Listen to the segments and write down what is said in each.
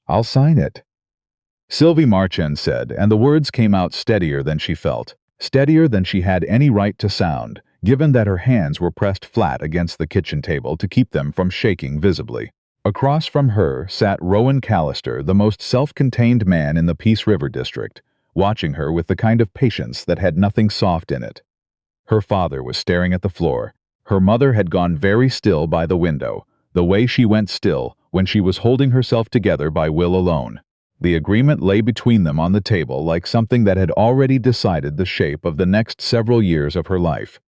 I'll sign it," Sylvie Marchand said, and the words came out steadier than she felt, steadier than she had any right to sound, given that her hands were pressed flat against the kitchen table to keep them from shaking visibly. Across from her sat Rowan Callister, the most self-contained man in the Peace River district, watching her with the kind of patience that had nothing soft in it. Her father was staring at the floor. Her mother had gone very still by the window, the way she went still when she was holding herself together by will alone. The agreement lay between them on the table like something that had already decided the shape of the next several years of her life.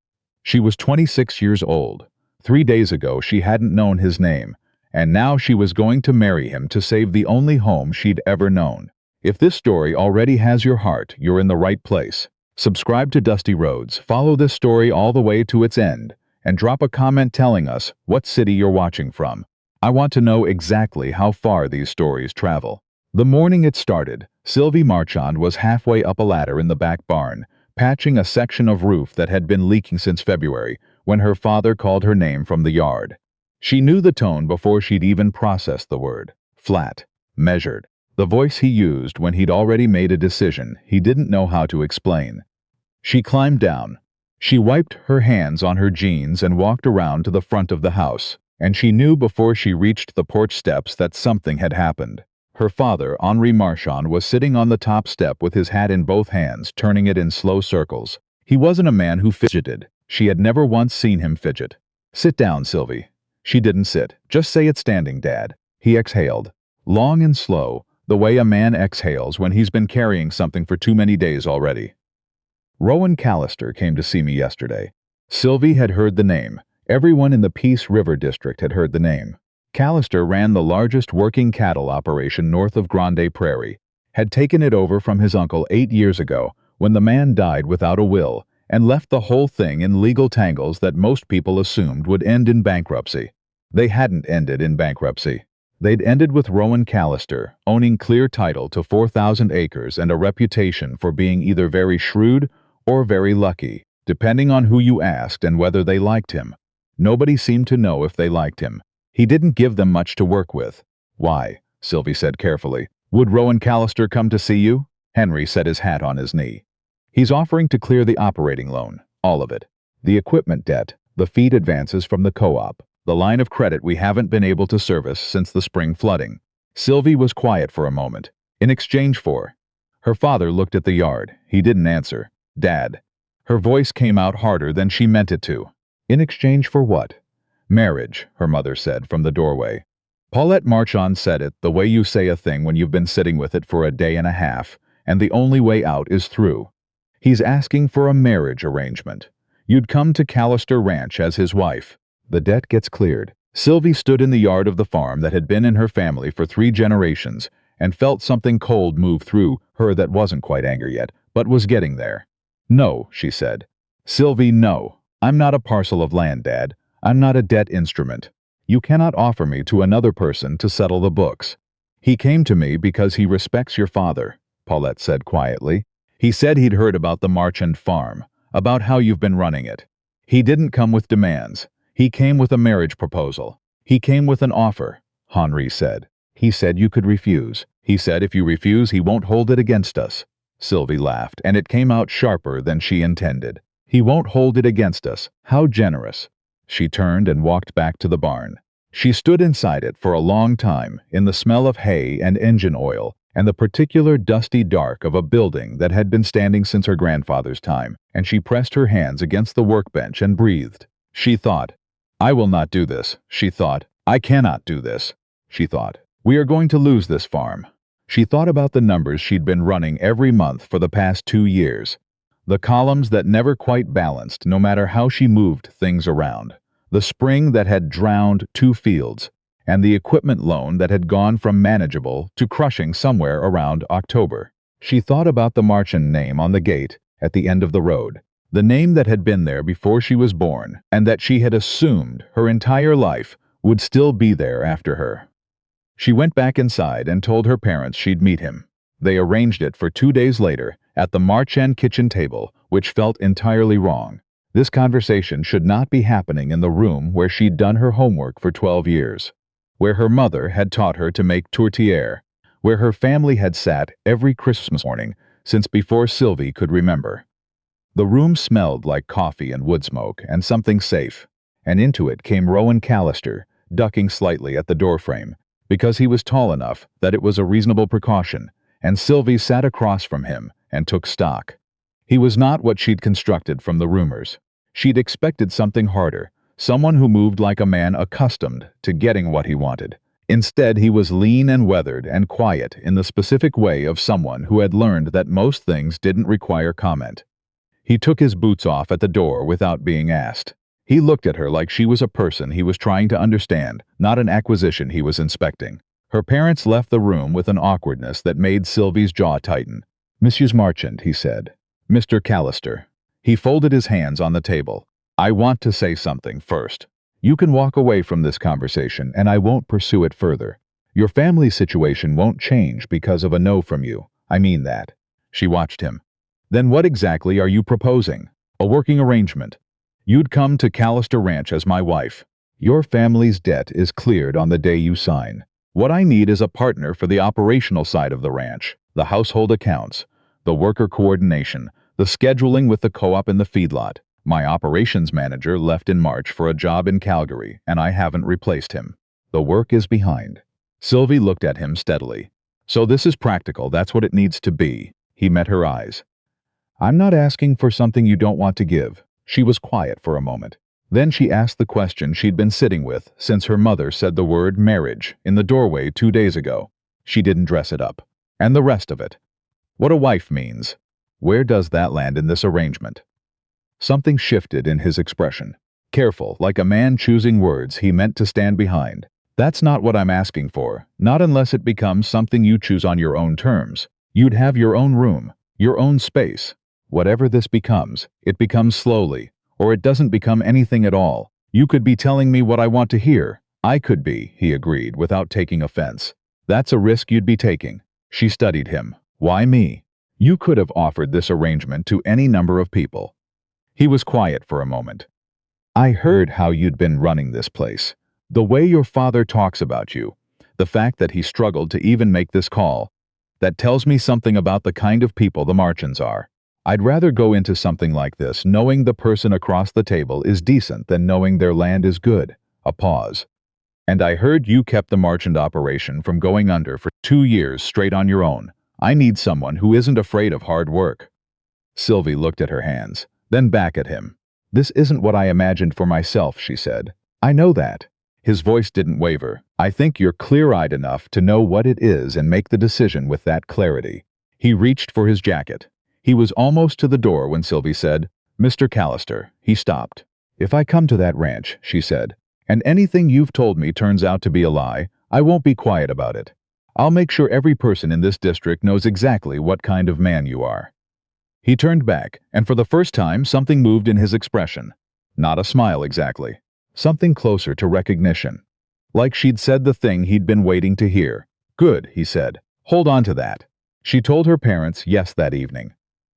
She was 26 years old. 3 days ago she hadn't known his name, and now she was going to marry him to save the only home she'd ever known. If this story already has your heart, you're in the right place. Subscribe to Dusty Roads, follow this story all the way to its end, and drop a comment telling us what city you're watching from. I want to know exactly how far these stories travel. The morning it started, Sylvie Marchand was halfway up a ladder in the back barn, patching a section of roof that had been leaking since February, when her father called her name from the yard. She knew the tone before she'd even processed the word. Flat, measured. The voice he used when he'd already made a decision he didn't know how to explain. She climbed down. She wiped her hands on her jeans and walked around to the front of the house, and she knew before she reached the porch steps that something had happened. Her father, Henri Marchand, was sitting on the top step with his hat in both hands, turning it in slow circles. He wasn't a man who fidgeted. She had never once seen him fidget. "Sit down, Sylvie." She didn't sit. "Just say it standing, Dad." He exhaled. Long and slow, the way a man exhales when he's been carrying something for too many days already. "Rowan Callister came to see me yesterday." Sylvie had heard the name. Everyone in the Peace River district had heard the name. Callister ran the largest working cattle operation north of Grande Prairie, had taken it over from his uncle 8 years ago when the man died without a will and left the whole thing in legal tangles that most people assumed would end in bankruptcy. They hadn't ended in bankruptcy. They'd ended with Rowan Callister owning clear title to 4,000 acres and a reputation for being either very shrewd or very lucky, depending on who you asked and whether they liked him. Nobody seemed to know if they liked him. He didn't give them much to work with. "Why?" Sylvie said carefully. "Would Rowan Callister come to see you?" Henry set his hat on his knee. "He's offering to clear the operating loan, all of it. The equipment debt, the feed advances from the co-op, the line of credit we haven't been able to service since the spring flooding." Sylvie was quiet for a moment. "In exchange for?" Her father looked at the yard. He didn't answer. "Dad." Her voice came out harder than she meant it to. "In exchange for what?" "Marriage," her mother said from the doorway. Paulette Marchand said it the way you say a thing when you've been sitting with it for a day and a half, and the only way out is through. He's asking for a marriage arrangement. You'd come to Callister Ranch as his wife. The debt gets cleared. Sylvie stood in the yard of the farm that had been in her family for 3 generations and felt something cold move through her that wasn't quite anger yet, but was getting there. "No," she said. "Sylvie, no. I'm not a parcel of land, Dad. I'm not a debt instrument. You cannot offer me to another person to settle the books." "He came to me because he respects your father," Paulette said quietly. "He said he'd heard about the Marchand farm, about how you've been running it. He didn't come with demands. He came with a marriage proposal. He came with an offer," Henri said. "He said you could refuse. He said if you refuse, he won't hold it against us." Sylvie laughed, and it came out sharper than she intended. "He won't hold it against us. How generous." She turned and walked back to the barn. She stood inside it for a long time, in the smell of hay and engine oil, and the particular dusty dark of a building that had been standing since her grandfather's time, and she pressed her hands against the workbench and breathed. She thought, "I will not do this." She thought, "I cannot do this." She thought, "We are going to lose this farm." She thought about the numbers she'd been running every month for the past 2 years. The columns that never quite balanced no matter how she moved things around. The spring that had drowned 2 fields, and the equipment loan that had gone from manageable to crushing somewhere around October. She thought about the Marchand name on the gate at the end of the road, the name that had been there before she was born, and that she had assumed her entire life would still be there after her. She went back inside and told her parents she'd meet him. They arranged it for 2 days later at the Marchand kitchen table, which felt entirely wrong. This conversation should not be happening in the room where she'd done her homework for 12 years, where her mother had taught her to make tourtière, where her family had sat every Christmas morning since before Sylvie could remember. The room smelled like coffee and wood smoke and something safe, and into it came Rowan Callister, ducking slightly at the doorframe, because he was tall enough that it was a reasonable precaution, and Sylvie sat across from him and took stock. He was not what she'd constructed from the rumors. She'd expected something harder, someone who moved like a man accustomed to getting what he wanted. Instead, he was lean and weathered and quiet in the specific way of someone who had learned that most things didn't require comment. He took his boots off at the door without being asked. He looked at her like she was a person he was trying to understand, not an acquisition he was inspecting. Her parents left the room with an awkwardness that made Sylvie's jaw tighten. "Mrs. Marchand," he said. "Mr. Callister." He folded his hands on the table. "I want to say something first. You can walk away from this conversation and I won't pursue it further. Your family situation won't change because of a no from you. I mean that." She watched him. "Then what exactly are you proposing? A working arrangement? You'd come to Callister Ranch as my wife. Your family's debt is cleared on the day you sign. What I need is a partner for the operational side of the ranch, the household accounts, the worker coordination, the scheduling with the co-op and the feedlot. My operations manager left in March for a job in Calgary, and I haven't replaced him. The work is behind." Sylvie looked at him steadily. "So this is practical, that's what it needs to be." He met her eyes. "I'm not asking for something you don't want to give." She was quiet for a moment. Then she asked the question she'd been sitting with since her mother said the word marriage in the doorway 2 days ago. She didn't dress it up. And the rest of it. What a wife means. Where does that land in this arrangement? Something shifted in his expression. Careful, like a man choosing words he meant to stand behind. "That's not what I'm asking for, not unless it becomes something you choose on your own terms. You'd have your own room, your own space. Whatever this becomes, it becomes slowly, or it doesn't become anything at all. You could be telling me what I want to hear." "I could be," he agreed, without taking offense. "That's a risk you'd be taking." She studied him. "Why me? You could have offered this arrangement to any number of people." He was quiet for a moment. "I heard how you'd been running this place. The way your father talks about you. The fact that he struggled to even make this call. That tells me something about the kind of people the Marchands are. I'd rather go into something like this knowing the person across the table is decent than knowing their land is good." A pause. "And I heard you kept the Marchand operation from going under for 2 years straight on your own. I need someone who isn't afraid of hard work." Sylvie looked at her hands, then back at him. "This isn't what I imagined for myself," she said. "I know that." His voice didn't waver. "I think you're clear-eyed enough to know what it is and make the decision with that clarity." He reached for his jacket. He was almost to the door when Sylvie said, "Mr. Callister." He stopped. "If I come to that ranch," she said, "and anything you've told me turns out to be a lie, I won't be quiet about it. I'll make sure every person in this district knows exactly what kind of man you are." He turned back, and for the first time something moved in his expression. Not a smile exactly. Something closer to recognition. Like she'd said the thing he'd been waiting to hear. "Good," he said. "Hold on to that." She told her parents yes that evening.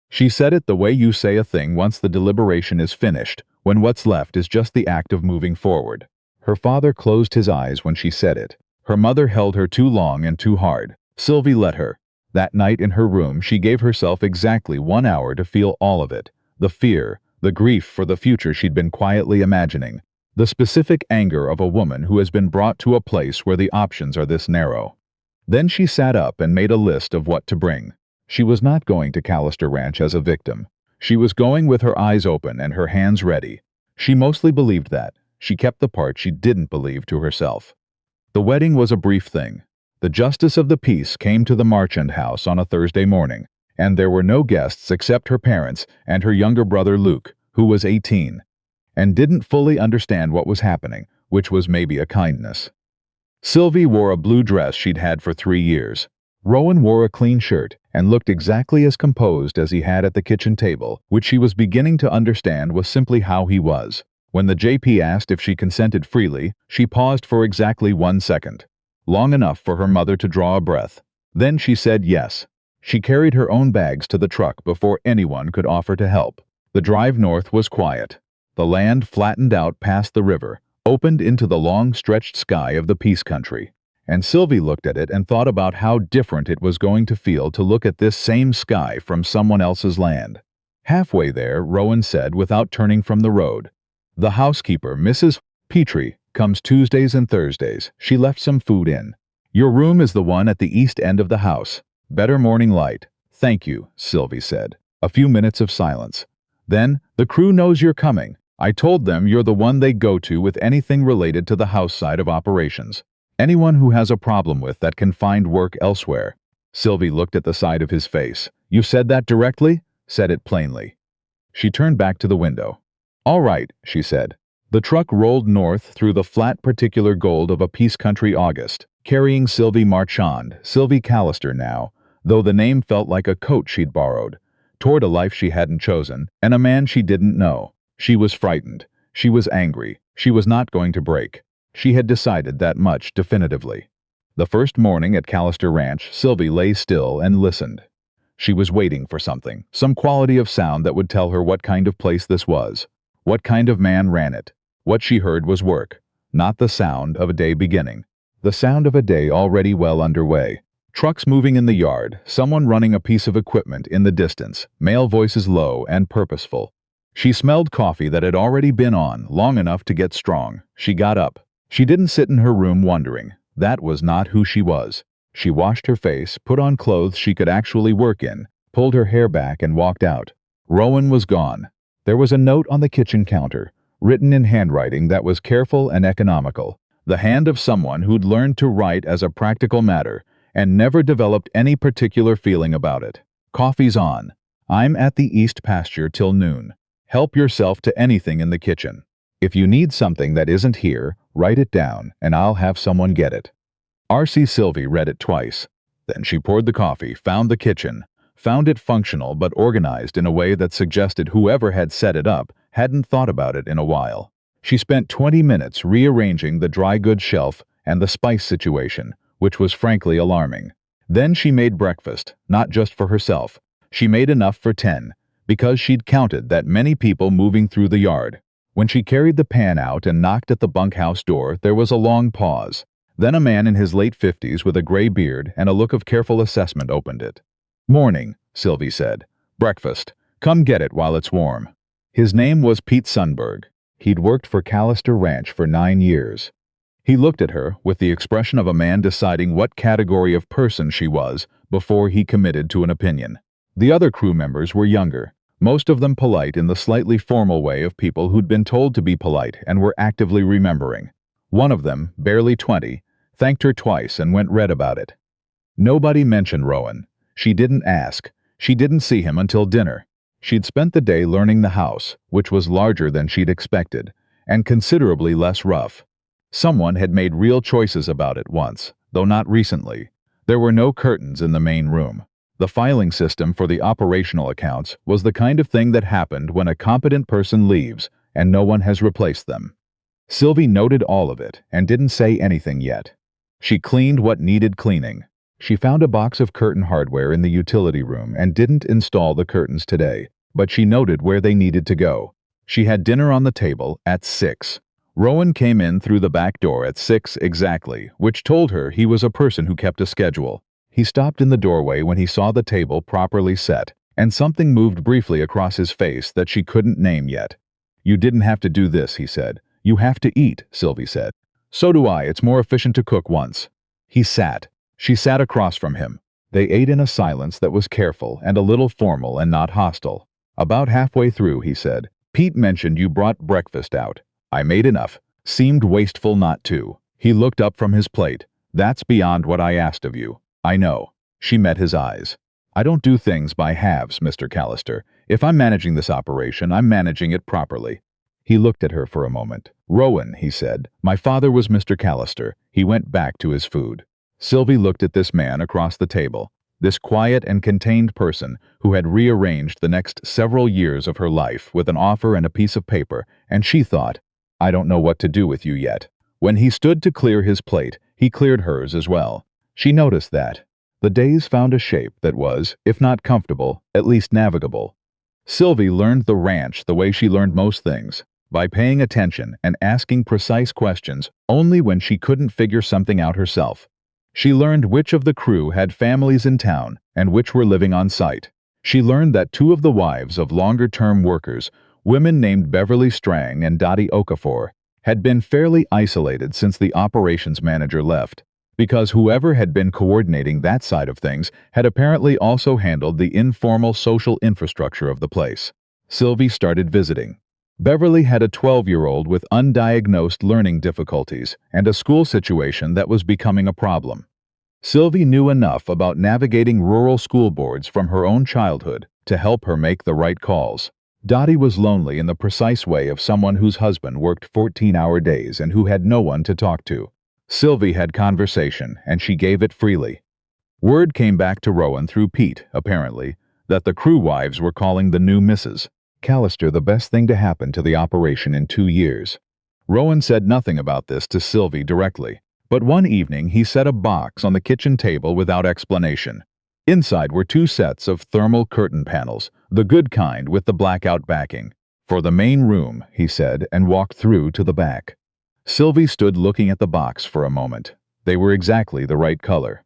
She said it the way you say a thing once the deliberation is finished, when what's left is just the act of moving forward. Her father closed his eyes when she said it. Her mother held her too long and too hard. Sylvie let her. That night in her room she gave herself exactly 1 hour to feel all of it. The fear, the grief for the future she'd been quietly imagining. The specific anger of a woman who has been brought to a place where the options are this narrow. Then she sat up and made a list of what to bring. She was not going to Callister Ranch as a victim. She was going with her eyes open and her hands ready. She mostly believed that. She kept the part she didn't believe to herself. The wedding was a brief thing. The justice of the peace came to the Marchand house on a Thursday morning, and there were no guests except her parents and her younger brother Luke, who was 18, and didn't fully understand what was happening, which was maybe a kindness. Sylvie wore a blue dress she'd had for 3 years. Rowan wore a clean shirt and looked exactly as composed as he had at the kitchen table, which she was beginning to understand was simply how he was. When the JP asked if she consented freely, she paused for exactly 1 second. Long enough for her mother to draw a breath. Then she said yes. She carried her own bags to the truck before anyone could offer to help. The drive north was quiet. The land flattened out past the river, opened into the long-stretched sky of the Peace Country, and Sylvie looked at it and thought about how different it was going to feel to look at this same sky from someone else's land. Halfway there, Rowan said without turning from the road, "The housekeeper, Mrs. Petrie, comes Tuesdays and Thursdays. She left some food in. Your room is the one at the east end of the house. Better morning light." "Thank you," Sylvie said. A few minutes of silence. Then, "The crew knows you're coming. I told them you're the one they go to with anything related to the house side of operations. Anyone who has a problem with that can find work elsewhere." Sylvie looked at the side of his face. "You said that directly?" "Said it plainly." She turned back to the window. "All right," she said. The truck rolled north through the flat particular gold of a peace country August, carrying Sylvie Marchand, Sylvie Callister now, though the name felt like a coat she'd borrowed, toward a life she hadn't chosen, and a man she didn't know. She was frightened. She was angry. She was not going to break. She had decided that much definitively. The first morning at Callister Ranch, Sylvie lay still and listened. She was waiting for something, some quality of sound that would tell her what kind of place this was, what kind of man ran it. What she heard was work, not the sound of a day beginning. The sound of a day already well underway. Trucks moving in the yard, someone running a piece of equipment in the distance, male voices low and purposeful. She smelled coffee that had already been on long enough to get strong. She got up. She didn't sit in her room wondering. That was not who she was. She washed her face, put on clothes she could actually work in, pulled her hair back and walked out. Rowan was gone. There was a note on the kitchen counter, written in handwriting that was careful and economical, the hand of someone who'd learned to write as a practical matter and never developed any particular feeling about it. "Coffee's on. I'm at the east pasture till noon. Help yourself to anything in the kitchen. If you need something that isn't here, write it down and I'll have someone get it." R.C. Sylvie read it twice. Then she poured the coffee, found the kitchen, found it functional but organized in a way that suggested whoever had set it up hadn't thought about it in a while. She spent 20 minutes rearranging the dry goods shelf and the spice situation, which was frankly alarming. Then she made breakfast, not just for herself. She made enough for 10, because she'd counted that many people moving through the yard. When she carried the pan out and knocked at the bunkhouse door, there was a long pause. Then a man in his late 50s with a gray beard and a look of careful assessment opened it. "Morning," Sylvie said. "Breakfast. Come get it while it's warm." His name was Pete Sundberg. He'd worked for Callister Ranch for 9 years. He looked at her with the expression of a man deciding what category of person she was before he committed to an opinion. The other crew members were younger, most of them polite in the slightly formal way of people who'd been told to be polite and were actively remembering. One of them, barely 20, thanked her twice and went red about it. Nobody mentioned Rowan. She didn't ask. She didn't see him until dinner. She'd spent the day learning the house, which was larger than she'd expected, and considerably less rough. Someone had made real choices about it once, though not recently. There were no curtains in the main room. The filing system for the operational accounts was the kind of thing that happened when a competent person leaves and no one has replaced them. Sylvie noted all of it and didn't say anything yet. She cleaned what needed cleaning. She found a box of curtain hardware in the utility room and didn't install the curtains today, but she noted where they needed to go. She had dinner on the table at 6. Rowan came in through the back door at 6 exactly, which told her he was a person who kept a schedule. He stopped in the doorway when he saw the table properly set, and something moved briefly across his face that she couldn't name yet. "You didn't have to do this," he said. "You have to eat," Sylvie said. "So do I. It's more efficient to cook once." He sat. She sat across from him. They ate in a silence that was careful and a little formal and not hostile. "About halfway through," he said, "Pete mentioned you brought breakfast out. I made enough. Seemed wasteful not to." He looked up from his plate. "That's beyond what I asked of you." "I know." She met his eyes. "I don't do things by halves, Mr. Callister. If I'm managing this operation, I'm managing it properly." He looked at her for a moment. "Rowan," he said, "my father was Mr. Callister." He went back to his food. Sylvie looked at this man across the table, this quiet and contained person who had rearranged the next several years of her life with an offer and a piece of paper, and she thought, "I don't know what to do with you yet." When he stood to clear his plate, he cleared hers as well. She noticed that. The days found a shape that was, if not comfortable, at least navigable. Sylvie learned the ranch the way she learned most things, by paying attention and asking precise questions only when she couldn't figure something out herself. She learned which of the crew had families in town and which were living on site. She learned that two of the wives of longer-term workers, women named Beverly Strang and Dottie Okafor, had been fairly isolated since the operations manager left, because whoever had been coordinating that side of things had apparently also handled the informal social infrastructure of the place. Sylvie started visiting. Beverly had a 12-year-old with undiagnosed learning difficulties and a school situation that was becoming a problem. Sylvie knew enough about navigating rural school boards from her own childhood to help her make the right calls. Dottie was lonely in the precise way of someone whose husband worked 14-hour days and who had no one to talk to. Sylvie had conversation, and she gave it freely. Word came back to Rowan through Pete, apparently, that the crew wives were calling the new Mrs. Callister the best thing to happen to the operation in 2 years. Rowan said nothing about this to Sylvie directly, but one evening he set a box on the kitchen table without explanation. Inside were 2 sets of thermal curtain panels, the good kind with the blackout backing. For the main room, he said, and walked through to the back. Sylvie stood looking at the box for a moment. They were exactly the right color.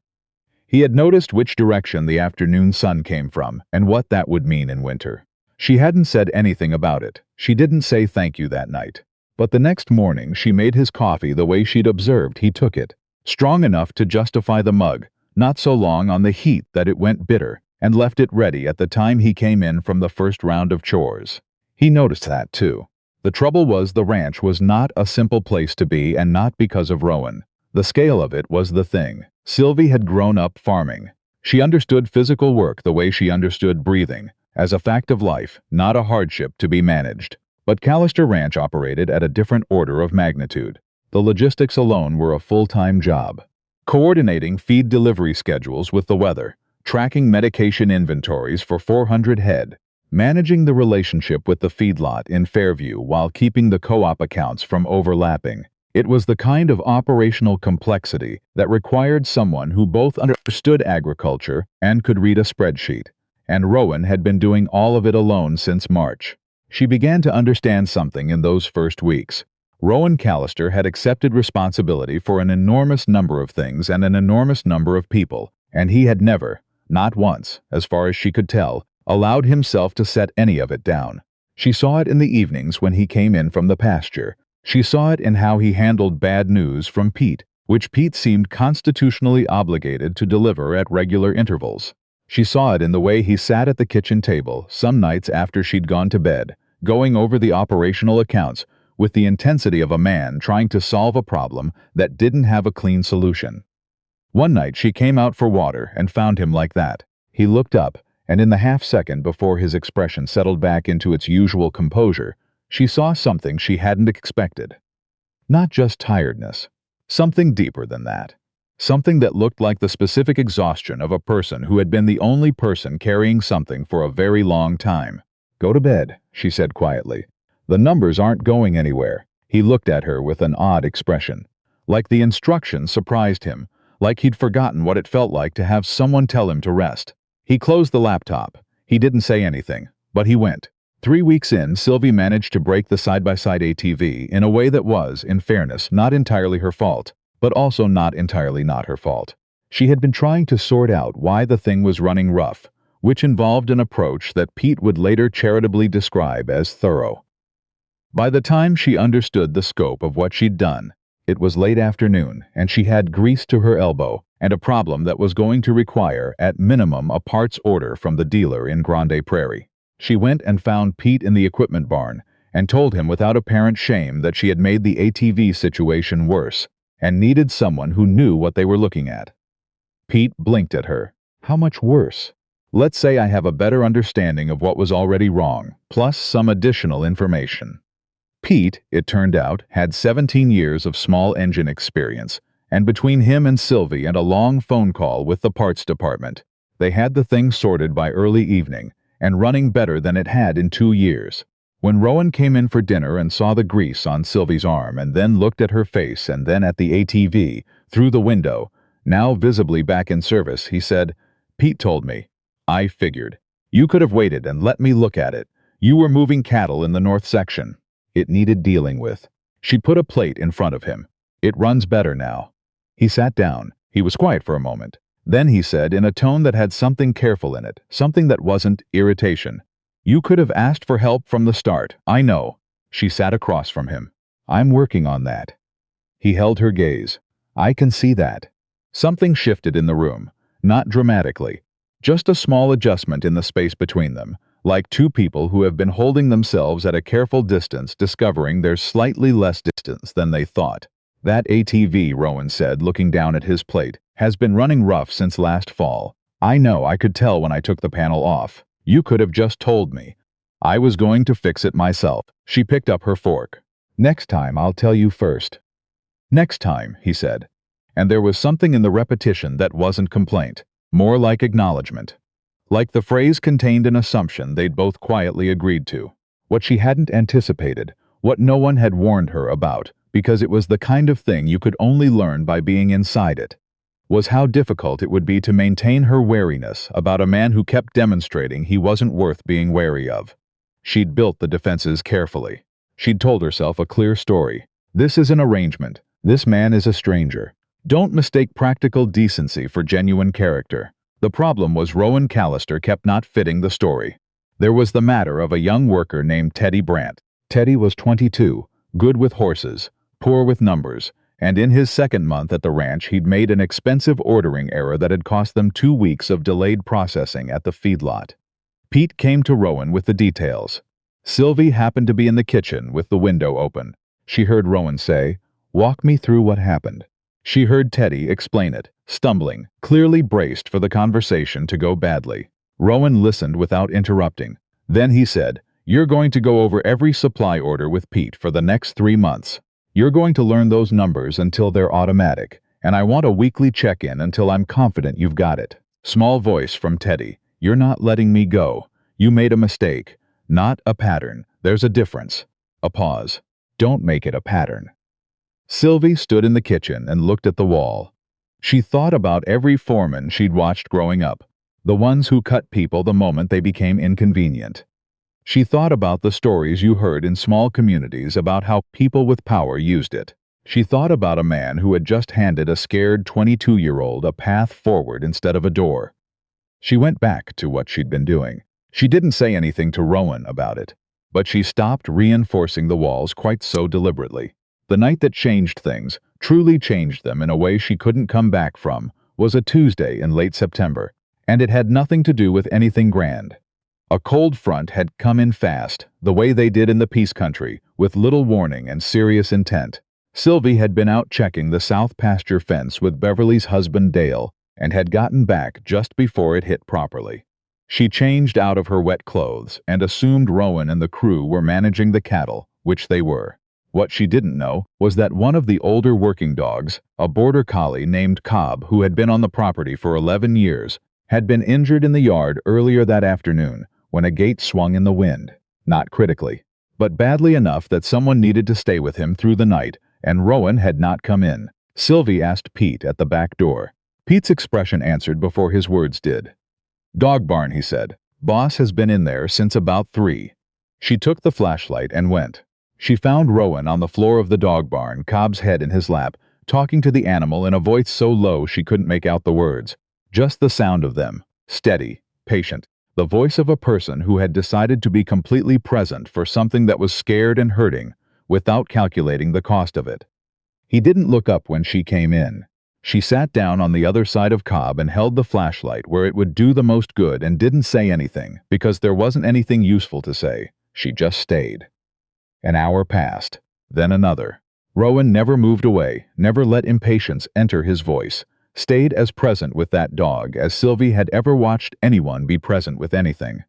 He had noticed which direction the afternoon sun came from and what that would mean in winter. She hadn't said anything about it. She didn't say thank you that night. But the next morning she made his coffee the way she'd observed he took it, strong enough to justify the mug, not so long on the heat that it went bitter, and left it ready at the time he came in from the first round of chores. He noticed that, too. The trouble was the ranch was not a simple place to be, and not because of Rowan. The scale of it was the thing. Sylvie had grown up farming. She understood physical work the way she understood breathing, as a fact of life, not a hardship to be managed. But Callister Ranch operated at a different order of magnitude. The logistics alone were a full-time job. Coordinating feed delivery schedules with the weather, tracking medication inventories for 400 head, managing the relationship with the feedlot in Fairview while keeping the co-op accounts from overlapping. It was the kind of operational complexity that required someone who both understood agriculture and could read a spreadsheet. And Rowan had been doing all of it alone since March. She began to understand something in those first weeks. Rowan Callister had accepted responsibility for an enormous number of things and an enormous number of people, and he had never, not once, as far as she could tell, allowed himself to set any of it down. She saw it in the evenings when he came in from the pasture. She saw it in how he handled bad news from Pete, which Pete seemed constitutionally obligated to deliver at regular intervals. She saw it in the way he sat at the kitchen table some nights after she'd gone to bed, going over the operational accounts with the intensity of a man trying to solve a problem that didn't have a clean solution. One night she came out for water and found him like that. He looked up, and in the half-second before his expression settled back into its usual composure, she saw something she hadn't expected. Not just tiredness. Something deeper than that. Something that looked like the specific exhaustion of a person who had been the only person carrying something for a very long time. "Go to bed," she said quietly. "The numbers aren't going anywhere." He looked at her with an odd expression. Like the instructions surprised him, like he'd forgotten what it felt like to have someone tell him to rest. He closed the laptop. He didn't say anything, but he went. 3 weeks in, Sylvie managed to break the side-by-side ATV in a way that was, in fairness, not entirely her fault, but also not entirely not her fault. She had been trying to sort out why the thing was running rough, which involved an approach that Pete would later charitably describe as thorough. By the time she understood the scope of what she'd done, it was late afternoon, and she had grease to her elbow and a problem that was going to require, at minimum, a parts order from the dealer in Grande Prairie. She went and found Pete in the equipment barn and told him without apparent shame that she had made the ATV situation worse and needed someone who knew what they were looking at. Pete blinked at her. "How much worse?" "Let's say I have a better understanding of what was already wrong, plus some additional information." Pete, it turned out, had 17 years of small engine experience, and between him and Sylvie and a long phone call with the parts department, they had the thing sorted by early evening and running better than it had in 2 years. When Rowan came in for dinner and saw the grease on Sylvie's arm and then looked at her face and then at the ATV through the window, now visibly back in service, he said, "Pete told me. I figured. You could have waited and let me look at it. You were moving cattle in the north section. It needed dealing with." She put a plate in front of him. "It runs better now." He sat down, He was quiet for a moment. Then he said in a tone that had something careful in it, something that wasn't irritation. "You could have asked for help from the start, I know." She sat across from him. "I'm working on that." He held her gaze. "I can see that." Something shifted in the room, not dramatically, just a small adjustment in the space between them, like two people who have been holding themselves at a careful distance discovering there's slightly less distance than they thought. "That ATV," Rowan said, looking down at his plate, "has been running rough since last fall. I know, I could tell when I took the panel off. You could have just told me. I was going to fix it myself." She picked up her fork. "Next time I'll tell you first." "Next time," he said. And there was something in the repetition that wasn't complaint, more like acknowledgement. Like the phrase contained an assumption they'd both quietly agreed to. What she hadn't anticipated, what no one had warned her about, because it was the kind of thing you could only learn by being inside it, was how difficult it would be to maintain her wariness about a man who kept demonstrating he wasn't worth being wary of. She'd built the defenses carefully. She'd told herself a clear story. This is an arrangement. This man is a stranger. Don't mistake practical decency for genuine character. The problem was Rowan Callister kept not fitting the story. There was the matter of a young worker named Teddy Brandt. Teddy was 22, good with horses, poor with numbers, and in his second month at the ranch he'd made an expensive ordering error that had cost them 2 weeks of delayed processing at the feedlot. Pete came to Rowan with the details. Sylvie happened to be in the kitchen with the window open. She heard Rowan say, "Walk me through what happened." She heard Teddy explain it, stumbling, clearly braced for the conversation to go badly. Rowan listened without interrupting. Then he said, "You're going to go over every supply order with Pete for the next 3 months. You're going to learn those numbers until they're automatic, and I want a weekly check-in until I'm confident you've got it." Small voice from Teddy, "You're not letting me go. You made a mistake. Not a pattern. There's a difference." A pause. "Don't make it a pattern." Sylvie stood in the kitchen and looked at the wall. She thought about every foreman she'd watched growing up, the ones who cut people the moment they became inconvenient. She thought about the stories you heard in small communities about how people with power used it. She thought about a man who had just handed a scared 22-year-old a path forward instead of a door. She went back to what she'd been doing. She didn't say anything to Rowan about it, but she stopped reinforcing the walls quite so deliberately. The night that changed things, truly changed them in a way she couldn't come back from, was a Tuesday in late September, and it had nothing to do with anything grand. A cold front had come in fast, the way they did in the Peace Country, with little warning and serious intent. Sylvie had been out checking the south pasture fence with Beverly's husband Dale, and had gotten back just before it hit properly. She changed out of her wet clothes and assumed Rowan and the crew were managing the cattle, which they were. What she didn't know was that one of the older working dogs, a border collie named Cobb who had been on the property for 11 years, had been injured in the yard earlier that afternoon when a gate swung in the wind. Not critically, but badly enough that someone needed to stay with him through the night, and Rowan had not come in. Sylvie asked Pete at the back door. Pete's expression answered before his words did. "Dog barn," he said. "Boss has been in there since about 3. She took the flashlight and went. She found Rowan on the floor of the dog barn, Cobb's head in his lap, talking to the animal in a voice so low she couldn't make out the words. Just the sound of them, steady, patient, the voice of a person who had decided to be completely present for something that was scared and hurting, without calculating the cost of it. He didn't look up when she came in. She sat down on the other side of Cobb and held the flashlight where it would do the most good and didn't say anything, because there wasn't anything useful to say. She just stayed. An hour passed, then another. Rowan never moved away, never let impatience enter his voice, stayed as present with that dog as Sylvie had ever watched anyone be present with anything.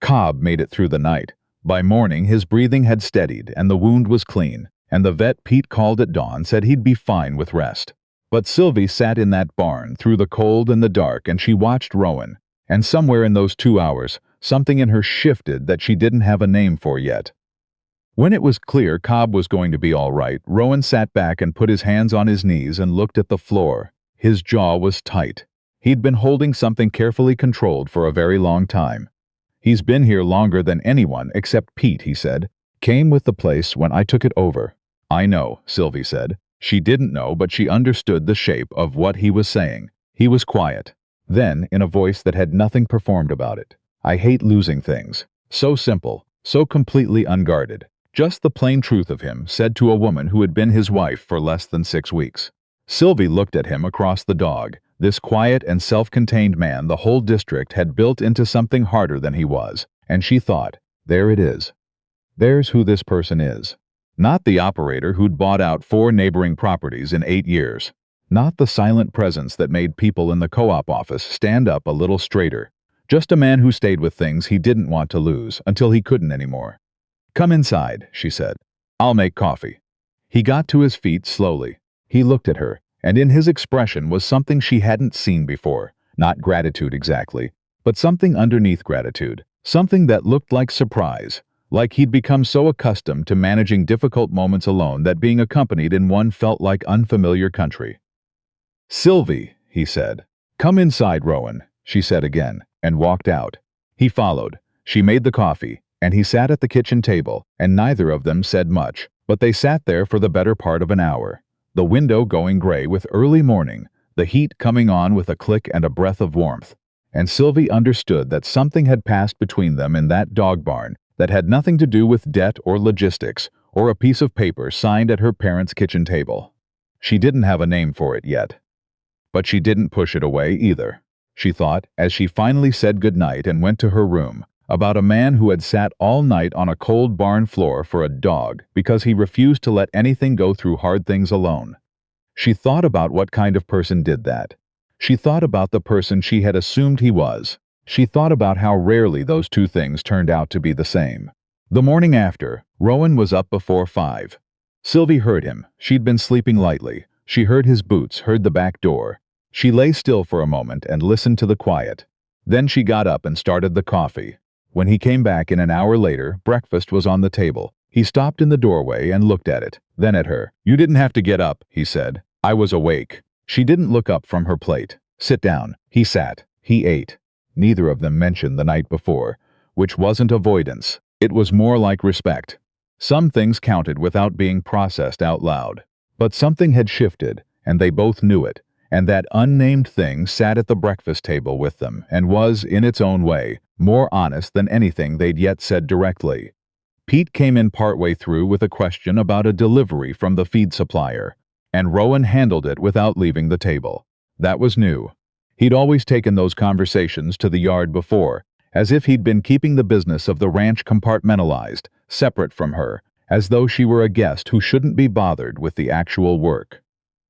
Cobb made it through the night. By morning his breathing had steadied and the wound was clean, and the vet Pete called at dawn said he'd be fine with rest. But Sylvie sat in that barn through the cold and the dark and she watched Rowan, and somewhere in those 2 hours, something in her shifted that she didn't have a name for yet. When it was clear Cobb was going to be all right, Rowan sat back and put his hands on his knees and looked at the floor. His jaw was tight. He'd been holding something carefully controlled for a very long time. "He's been here longer than anyone except Pete," he said. "Came with the place when I took it over." "I know," Sylvie said. She didn't know, but she understood the shape of what he was saying. He was quiet. Then, in a voice that had nothing performed about it, "I hate losing things." So simple, so completely unguarded. Just the plain truth of him, said to a woman who had been his wife for less than 6 weeks. Sylvie looked at him across the dog. This quiet and self-contained man the whole district had built into something harder than he was, and she thought, there it is. There's who this person is. Not the operator who'd bought out 4 neighboring properties in 8 years. Not the silent presence that made people in the co-op office stand up a little straighter. Just a man who stayed with things he didn't want to lose until he couldn't anymore. "Come inside," she said. "I'll make coffee." He got to his feet slowly. He looked at her, and in his expression was something she hadn't seen before. Not gratitude exactly, but something underneath gratitude. Something that looked like surprise. Like he'd become so accustomed to managing difficult moments alone that being accompanied in one felt like unfamiliar country. "Sylvie," he said. "Come inside, Rowan," she said again, and walked out. He followed. She made the coffee, and he sat at the kitchen table, and neither of them said much, but they sat there for the better part of an hour. The window going gray with early morning, the heat coming on with a click and a breath of warmth. And Sylvie understood that something had passed between them in that dog barn that had nothing to do with debt or logistics or a piece of paper signed at her parents' kitchen table. She didn't have a name for it yet. But she didn't push it away either. She thought, as she finally said goodnight and went to her room, about a man who had sat all night on a cold barn floor for a dog because he refused to let anything go through hard things alone. She thought about what kind of person did that. She thought about the person she had assumed he was. She thought about how rarely those two things turned out to be the same. The morning after, Rowan was up before 5. Sylvie heard him. She'd been sleeping lightly. She heard his boots, heard the back door. She lay still for a moment and listened to the quiet. Then she got up and started the coffee. When he came back in an hour later, breakfast was on the table. He stopped in the doorway and looked at it, then at her. "You didn't have to get up," he said. "I was awake." She didn't look up from her plate. "Sit down." He sat. He ate. Neither of them mentioned the night before, which wasn't avoidance. It was more like respect. Some things counted without being processed out loud. But something had shifted, and they both knew it, and that unnamed thing sat at the breakfast table with them and was, in its own way, more honest than anything they'd yet said directly. Pete came in partway through with a question about a delivery from the feed supplier, and Rowan handled it without leaving the table. That was new. He'd always taken those conversations to the yard before, as if he'd been keeping the business of the ranch compartmentalized, separate from her, as though she were a guest who shouldn't be bothered with the actual work.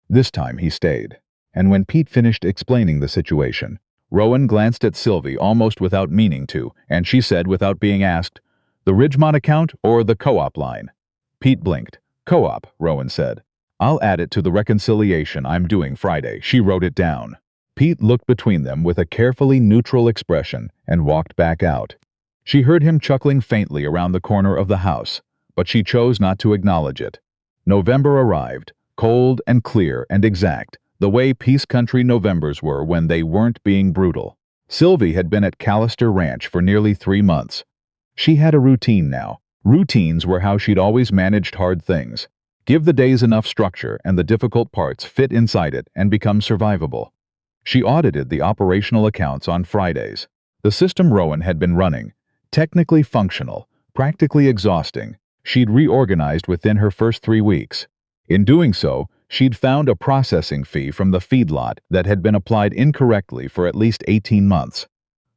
This time he stayed, and when Pete finished explaining the situation, Rowan glanced at Sylvie almost without meaning to, and she said without being asked, "The Ridgemont account or the co-op line?" Pete blinked. "Co-op," Rowan said. "I'll add it to the reconciliation I'm doing Friday." She wrote it down. Pete looked between them with a carefully neutral expression and walked back out. She heard him chuckling faintly around the corner of the house, but she chose not to acknowledge it. November arrived, cold and clear and exact, the way Peace Country Novembers were when they weren't being brutal. Sylvie had been at Callister Ranch for nearly 3 months. She had a routine now. Routines were how she'd always managed hard things. Give the days enough structure and the difficult parts fit inside it and become survivable. She audited the operational accounts on Fridays. The system Rowan had been running, technically functional, practically exhausting, she'd reorganized within her first 3 weeks. In doing so, she'd found a processing fee from the feedlot that had been applied incorrectly for at least 18 months.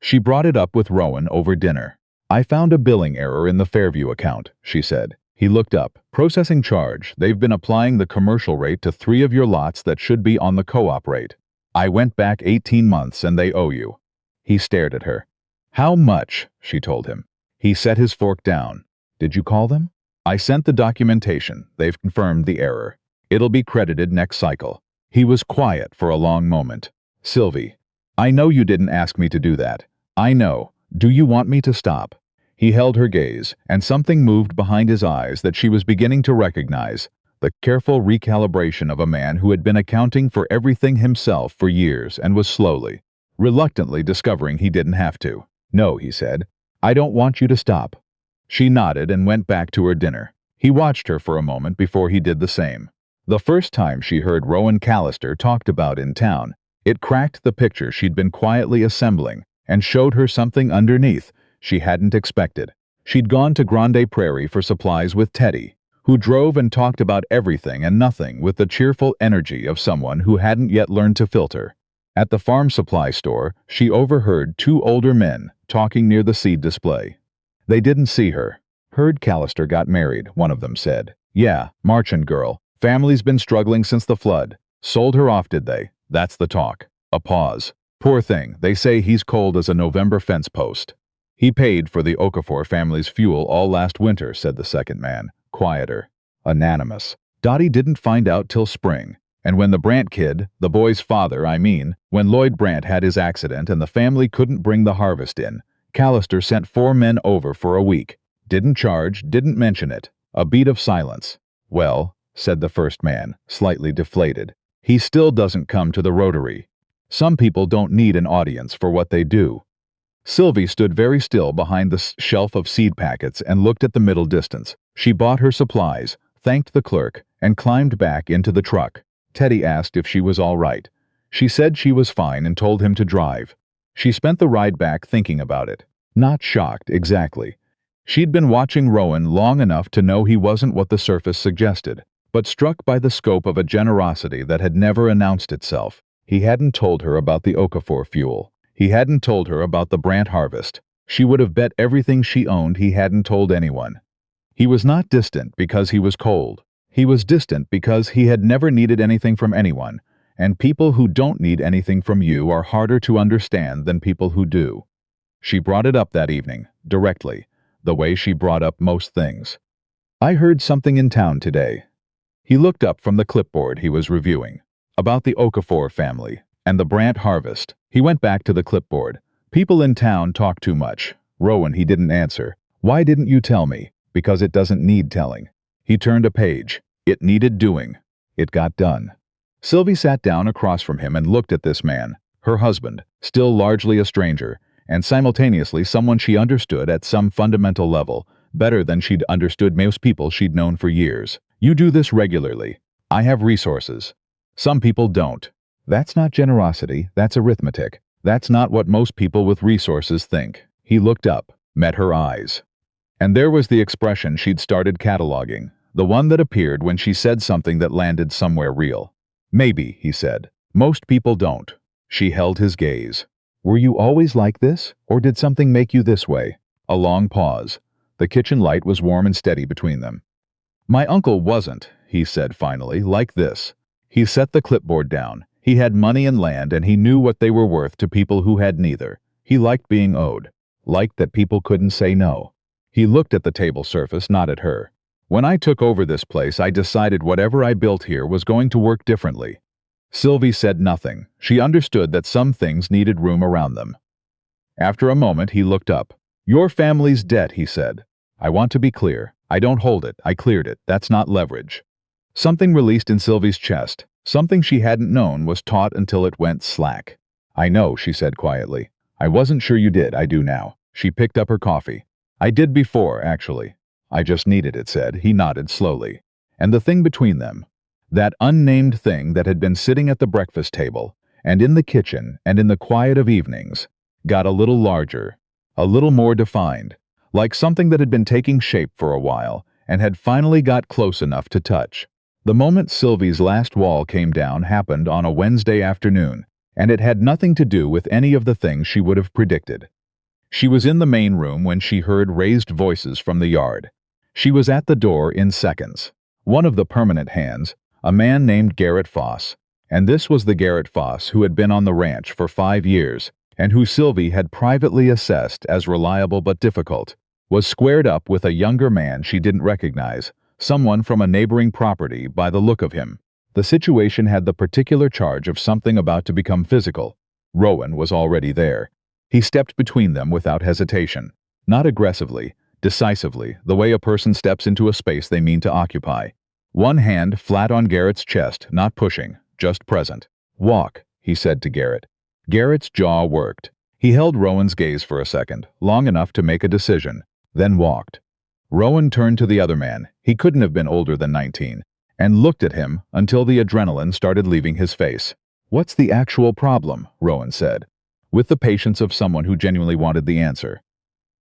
She brought it up with Rowan over dinner. "I found a billing error in the Fairview account," she said. He looked up. "Processing charge. They've been applying the commercial rate to 3 of your lots that should be on the co-op rate. I went back 18 months and they owe you." He stared at her. "How much?" she told him. He set his fork down. "Did you call them?" "I sent the documentation. They've confirmed the error. It'll be credited next cycle." He was quiet for a long moment. "Sylvie, I know you didn't ask me to do that. I know. Do you want me to stop?" He held her gaze, and something moved behind his eyes that she was beginning to recognize. The careful recalibration of a man who had been accounting for everything himself for years and was slowly, reluctantly discovering he didn't have to. "No," he said. "I don't want you to stop." She nodded and went back to her dinner. He watched her for a moment before he did the same. The first time she heard Rowan Callister talked about in town, it cracked the picture she'd been quietly assembling and showed her something underneath she hadn't expected. She'd gone to Grande Prairie for supplies with Teddy, who drove and talked about everything and nothing with the cheerful energy of someone who hadn't yet learned to filter. At the farm supply store, she overheard two older men talking near the seed display. They didn't see her. "Heard Callister got married," one of them said. "Yeah, Marchand girl. Family's been struggling since the flood. Sold her off, did they? That's the talk." A pause. "Poor thing, they say he's cold as a November fence post." "He paid for the Okafor family's fuel all last winter," said the second man, quieter. Unanimous. "Dottie didn't find out till spring. And when the Brandt kid, the boy's father, when Lloyd Brandt had his accident and the family couldn't bring the harvest in, Callister sent 4 men over for a week. Didn't charge, didn't mention it." A beat of silence. "Well," said the first man, slightly deflated, "he still doesn't come to the Rotary. Some people don't need an audience for what they do." Sylvie stood very still behind the shelf of seed packets and looked at the middle distance. She bought her supplies, thanked the clerk, and climbed back into the truck. Teddy asked if she was all right. She said she was fine and told him to drive. She spent the ride back thinking about it. Not shocked, exactly. She'd been watching Rowan long enough to know he wasn't what the surface suggested, but struck by the scope of a generosity that had never announced itself. He hadn't told her about the Okafor fuel. He hadn't told her about the Brandt harvest. She would have bet everything she owned he hadn't told anyone. He was not distant because he was cold. He was distant because he had never needed anything from anyone, and people who don't need anything from you are harder to understand than people who do. She brought it up that evening, directly, the way she brought up most things. "I heard something in town today." He looked up from the clipboard he was reviewing. "About the Okafor family and the Brandt harvest." He went back to the clipboard. "People in town talk too much." Rowan, he didn't answer. "Why didn't you tell me?" "Because it doesn't need telling." He turned a page. It needed doing. It got done. Sylvie sat down across from him and looked at this man, her husband, still largely a stranger, and simultaneously someone she understood at some fundamental level, better than she'd understood most people she'd known for years. "You do this regularly. I have resources. Some people don't. That's not generosity, that's arithmetic. That's not what most people with resources think." He looked up, met her eyes. And there was the expression she'd started cataloging, the one that appeared when she said something that landed somewhere real. "Maybe," he said. "Most people don't." She held his gaze. "Were you always like this, or did something make you this way?" A long pause. The kitchen light was warm and steady between them. "My uncle wasn't," he said finally, "like this. He set the clipboard down. He had money and land, and he knew what they were worth to people who had neither. He liked being owed. Liked that people couldn't say no." He looked at the table surface, not at her. "When I took over this place, I decided whatever I built here was going to work differently." Sylvie said nothing. She understood that some things needed room around them. After a moment, he looked up. "Your family's debt," he said. "I want to be clear. I don't hold it. I cleared it. That's not leverage." Something released in Sylvie's chest. Something she hadn't known was taut until it went slack. "I know," she said quietly. "I wasn't sure you did. I do now." She picked up her coffee. "I did before, actually. I just needed it," said. He nodded slowly. And the thing between them, that unnamed thing that had been sitting at the breakfast table, and in the kitchen, and in the quiet of evenings, got a little larger, a little more defined, like something that had been taking shape for a while, and had finally got close enough to touch. The moment Sylvie's last wall came down happened on a Wednesday afternoon, and it had nothing to do with any of the things she would have predicted. She was in the main room when she heard raised voices from the yard. She was at the door in seconds. One of the permanent hands, a man named Garrett Foss, and this was the Garrett Foss who had been on the ranch for 5 years, and who Sylvie had privately assessed as reliable but difficult, was squared up with a younger man she didn't recognize, someone from a neighboring property by the look of him. The situation had the particular charge of something about to become physical. Rowan was already there. He stepped between them without hesitation, not aggressively, decisively, the way a person steps into a space they mean to occupy. One hand flat on Garrett's chest, not pushing, just present. "Walk," he said to Garrett. Garrett's jaw worked. He held Rowan's gaze for a second, long enough to make a decision, then walked. Rowan turned to the other man. He couldn't have been older than 19, and looked at him until the adrenaline started leaving his face. "What's the actual problem?" Rowan said, with the patience of someone who genuinely wanted the answer.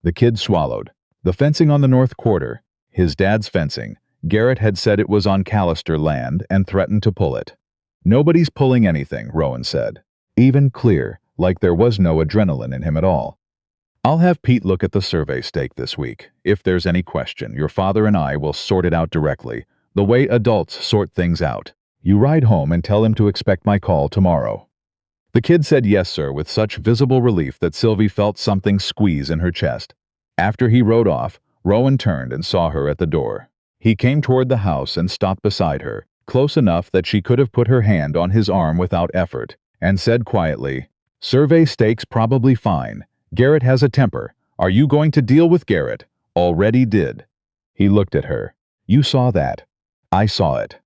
The kid swallowed. "The fencing on the north quarter. His dad's fencing. Garrett had said it was on Callister land and threatened to pull it." "Nobody's pulling anything," Rowan said. Even clear, like there was no adrenaline in him at all. "I'll have Pete look at the survey stake this week. If there's any question, your father and I will sort it out directly, the way adults sort things out. You ride home and tell him to expect my call tomorrow." The kid said yes, sir, with such visible relief that Sylvie felt something squeeze in her chest. After he rode off, Rowan turned and saw her at the door. He came toward the house and stopped beside her, close enough that she could have put her hand on his arm without effort, and said quietly, "Survey stake's probably fine. Garrett has a temper. Are you going to deal with Garrett?" "Already did." He looked at her. "You saw that." "I saw it."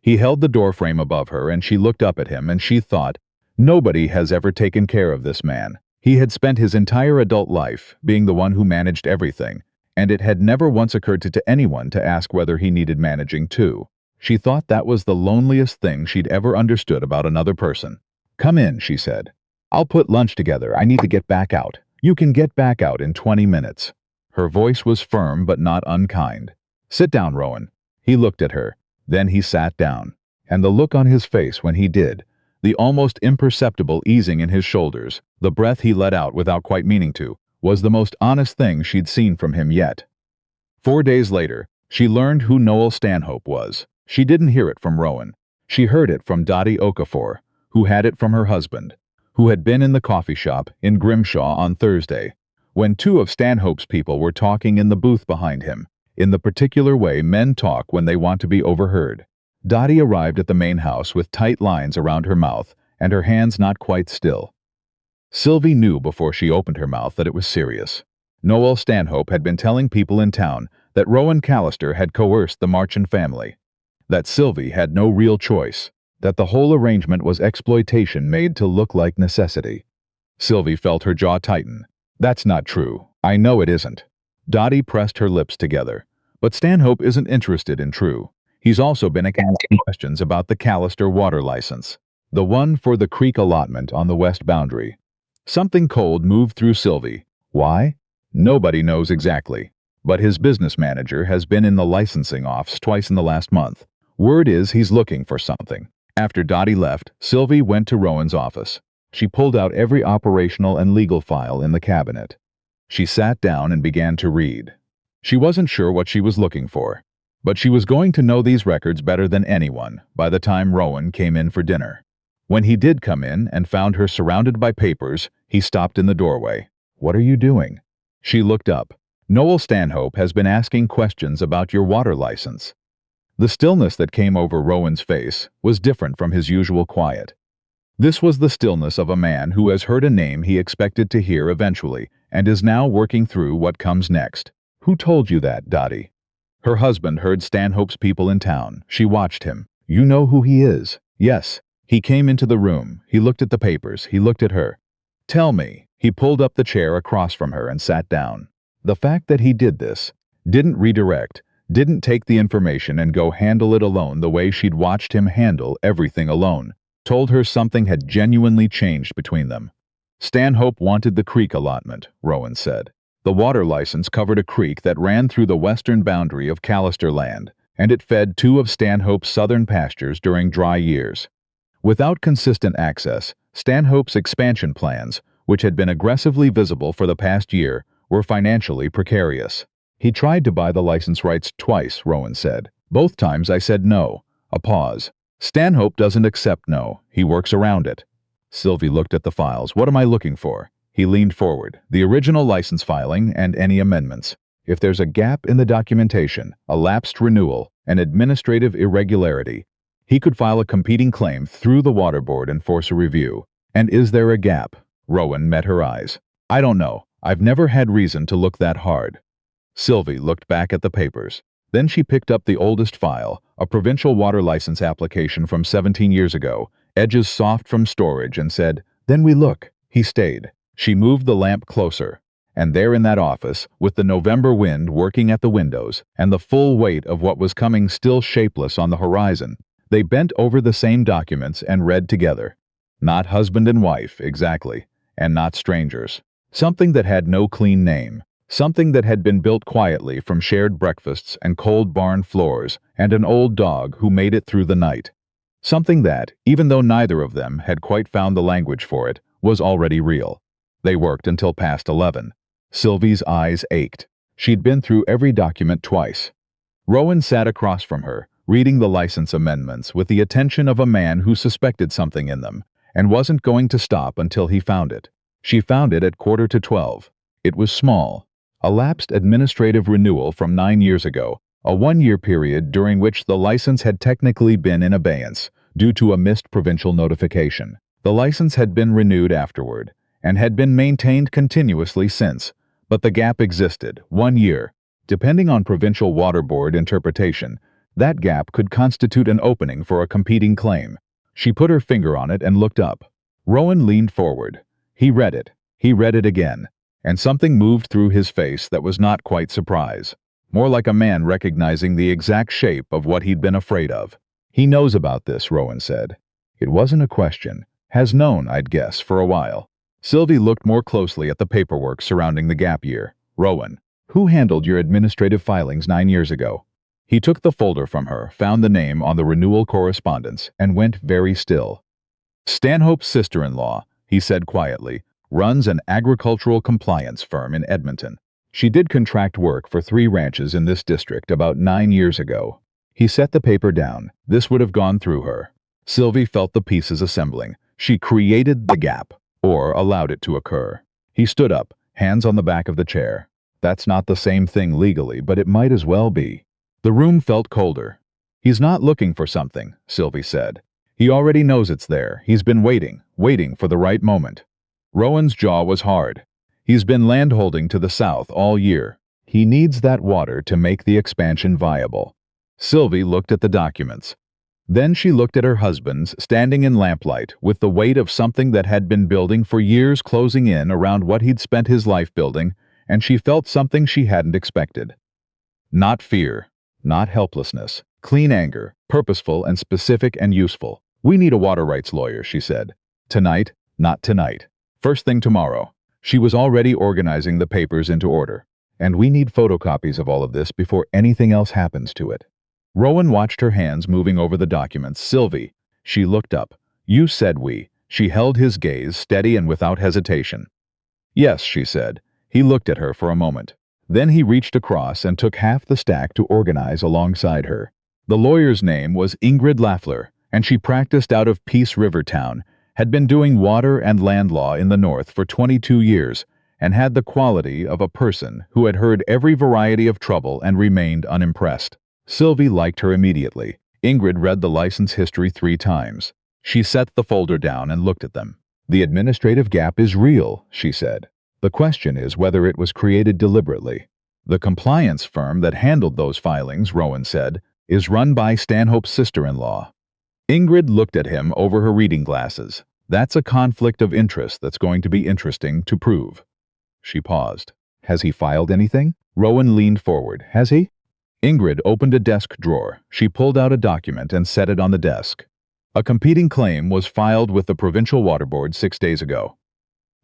He held the doorframe above her and she looked up at him and she thought, nobody has ever taken care of this man. He had spent his entire adult life being the one who managed everything, and it had never once occurred to anyone to ask whether he needed managing too. She thought that was the loneliest thing she'd ever understood about another person. "Come in," she said. "I'll put lunch together. I need to get back out. You can get back out in 20 minutes. Her voice was firm but not unkind. "Sit down, Rowan." He looked at her. Then he sat down. And the look on his face when he did, the almost imperceptible easing in his shoulders, the breath he let out without quite meaning to, was the most honest thing she'd seen from him yet. 4 days later, she learned who Noel Stanhope was. She didn't hear it from Rowan. She heard it from Dottie Okafor, who had it from her husband, who had been in the coffee shop in Grimshaw on Thursday, when 2 of Stanhope's people were talking in the booth behind him, in the particular way men talk when they want to be overheard. Dottie arrived at the main house with tight lines around her mouth and her hands not quite still. Sylvie knew before she opened her mouth that it was serious. Noel Stanhope had been telling people in town that Rowan Callister had coerced the Marchand family, that Sylvie had no real choice, that the whole arrangement was exploitation made to look like necessity. Sylvie felt her jaw tighten. "That's not true. I know it isn't." Dottie pressed her lips together. "But Stanhope isn't interested in true. He's also been asking questions about the Callister water license, the one for the creek allotment on the west boundary." Something cold moved through Sylvie. Why? Nobody knows exactly. But his business manager has been in the licensing office twice in the last month. Word is he's looking for something. After Dottie left, Sylvie went to Rowan's office. She pulled out every operational and legal file in the cabinet. She sat down and began to read. She wasn't sure what she was looking for, but she was going to know these records better than anyone by the time Rowan came in for dinner. When he did come in and found her surrounded by papers, he stopped in the doorway. "What are you doing?" She looked up. "Noel Stanhope has been asking questions about your water license." The stillness that came over Rowan's face was different from his usual quiet. This was the stillness of a man who has heard a name he expected to hear eventually and is now working through what comes next. "Who told you that, Dottie?" Her husband heard Stanhope's people in town. She watched him. "You know who he is?" "Yes." He came into the room. He looked at the papers. He looked at her. "Tell me." He pulled up the chair across from her and sat down. The fact that he did this, didn't redirect, didn't take the information and go handle it alone the way she'd watched him handle everything alone, told her something had genuinely changed between them. "Stanhope wanted the creek allotment," Rowan said. The water license covered a creek that ran through the western boundary of Callister land, and it fed 2 of Stanhope's southern pastures during dry years. Without consistent access, Stanhope's expansion plans, which had been aggressively visible for the past year, were financially precarious. "He tried to buy the license rights twice," Rowan said. "Both times I said no." A pause. "Stanhope doesn't accept no. He works around it." Sylvie looked at the files. "What am I looking for?" He leaned forward. "The original license filing and any amendments. If there's a gap in the documentation, a lapsed renewal, an administrative irregularity, he could file a competing claim through the water board and force a review. And is there a gap?" Rowan met her eyes. "I don't know. I've never had reason to look that hard." Sylvie looked back at the papers. Then she picked up the oldest file, a provincial water license application from 17 years ago, edges soft from storage, and said, "Then we look." He stayed. She moved the lamp closer. And there in that office, with the November wind working at the windows, and the full weight of what was coming still shapeless on the horizon, they bent over the same documents and read together. Not husband and wife, exactly, and not strangers. Something that had no clean name. Something that had been built quietly from shared breakfasts and cold barn floors, and an old dog who made it through the night. Something that, even though neither of them had quite found the language for it, was already real. They worked until past 11. Sylvie's eyes ached. She'd been through every document twice. Rowan sat across from her, reading the license amendments with the attention of a man who suspected something in them, and wasn't going to stop until he found it. She found it at 11:45. It was small. A lapsed administrative renewal from 9 years ago, a 1-year period during which the license had technically been in abeyance due to a missed provincial notification. The license had been renewed afterward, and had been maintained continuously since, but the gap existed, 1 year. Depending on provincial water board interpretation, that gap could constitute an opening for a competing claim. She put her finger on it and looked up. Rowan leaned forward. He read it. He read it again. And something moved through his face that was not quite surprise. More like a man recognizing the exact shape of what he'd been afraid of. He knows about this, Rowan said. It wasn't a question. Has known, I'd guess, for a while. Sylvie looked more closely at the paperwork surrounding the gap year. Rowan, who handled your administrative filings 9 years ago? He took the folder from her, found the name on the renewal correspondence, and went very still. Stanhope's sister-in-law, he said quietly, runs an agricultural compliance firm in Edmonton. She did contract work for 3 ranches in this district about 9 years ago. He set the paper down. This would have gone through her. Sylvie felt the pieces assembling. She created the gap, or allowed it to occur. He stood up, hands on the back of the chair. That's not the same thing legally, but it might as well be. The room felt colder. He's not looking for something, Sylvie said. He already knows it's there. He's been waiting for the right moment. Rowan's jaw was hard. He's been landholding to the south all year. He needs that water to make the expansion viable. Sylvie looked at the documents. Then she looked at her husband's, standing in lamplight, with the weight of something that had been building for years closing in around what he'd spent his life building, and she felt something she hadn't expected. Not fear, not helplessness, clean anger, purposeful and specific and useful. We need a water rights lawyer, she said. Tonight, not tonight. First thing tomorrow. She was already organizing the papers into order. And we need photocopies of all of this before anything else happens to it. Rowan watched her hands moving over the documents. Sylvie. She looked up. You said we. She held his gaze steady and without hesitation. Yes, she said. He looked at her for a moment. Then he reached across and took half the stack to organize alongside her. The lawyer's name was Ingrid Lafleur, and she practiced out of Peace River Town, had been doing water and land law in the north for 22 years, and had the quality of a person who had heard every variety of trouble and remained unimpressed. Sylvie liked her immediately. Ingrid read the license history 3 times. She set the folder down and looked at them. The administrative gap is real, she said. The question is whether it was created deliberately. The compliance firm that handled those filings, Rowan said, is run by Stanhope's sister-in-law. Ingrid looked at him over her reading glasses. That's a conflict of interest that's going to be interesting to prove. She paused. Has he filed anything? Rowan leaned forward. Has he? Ingrid opened a desk drawer. She pulled out a document and set it on the desk. A competing claim was filed with the Provincial Water Board 6 days ago.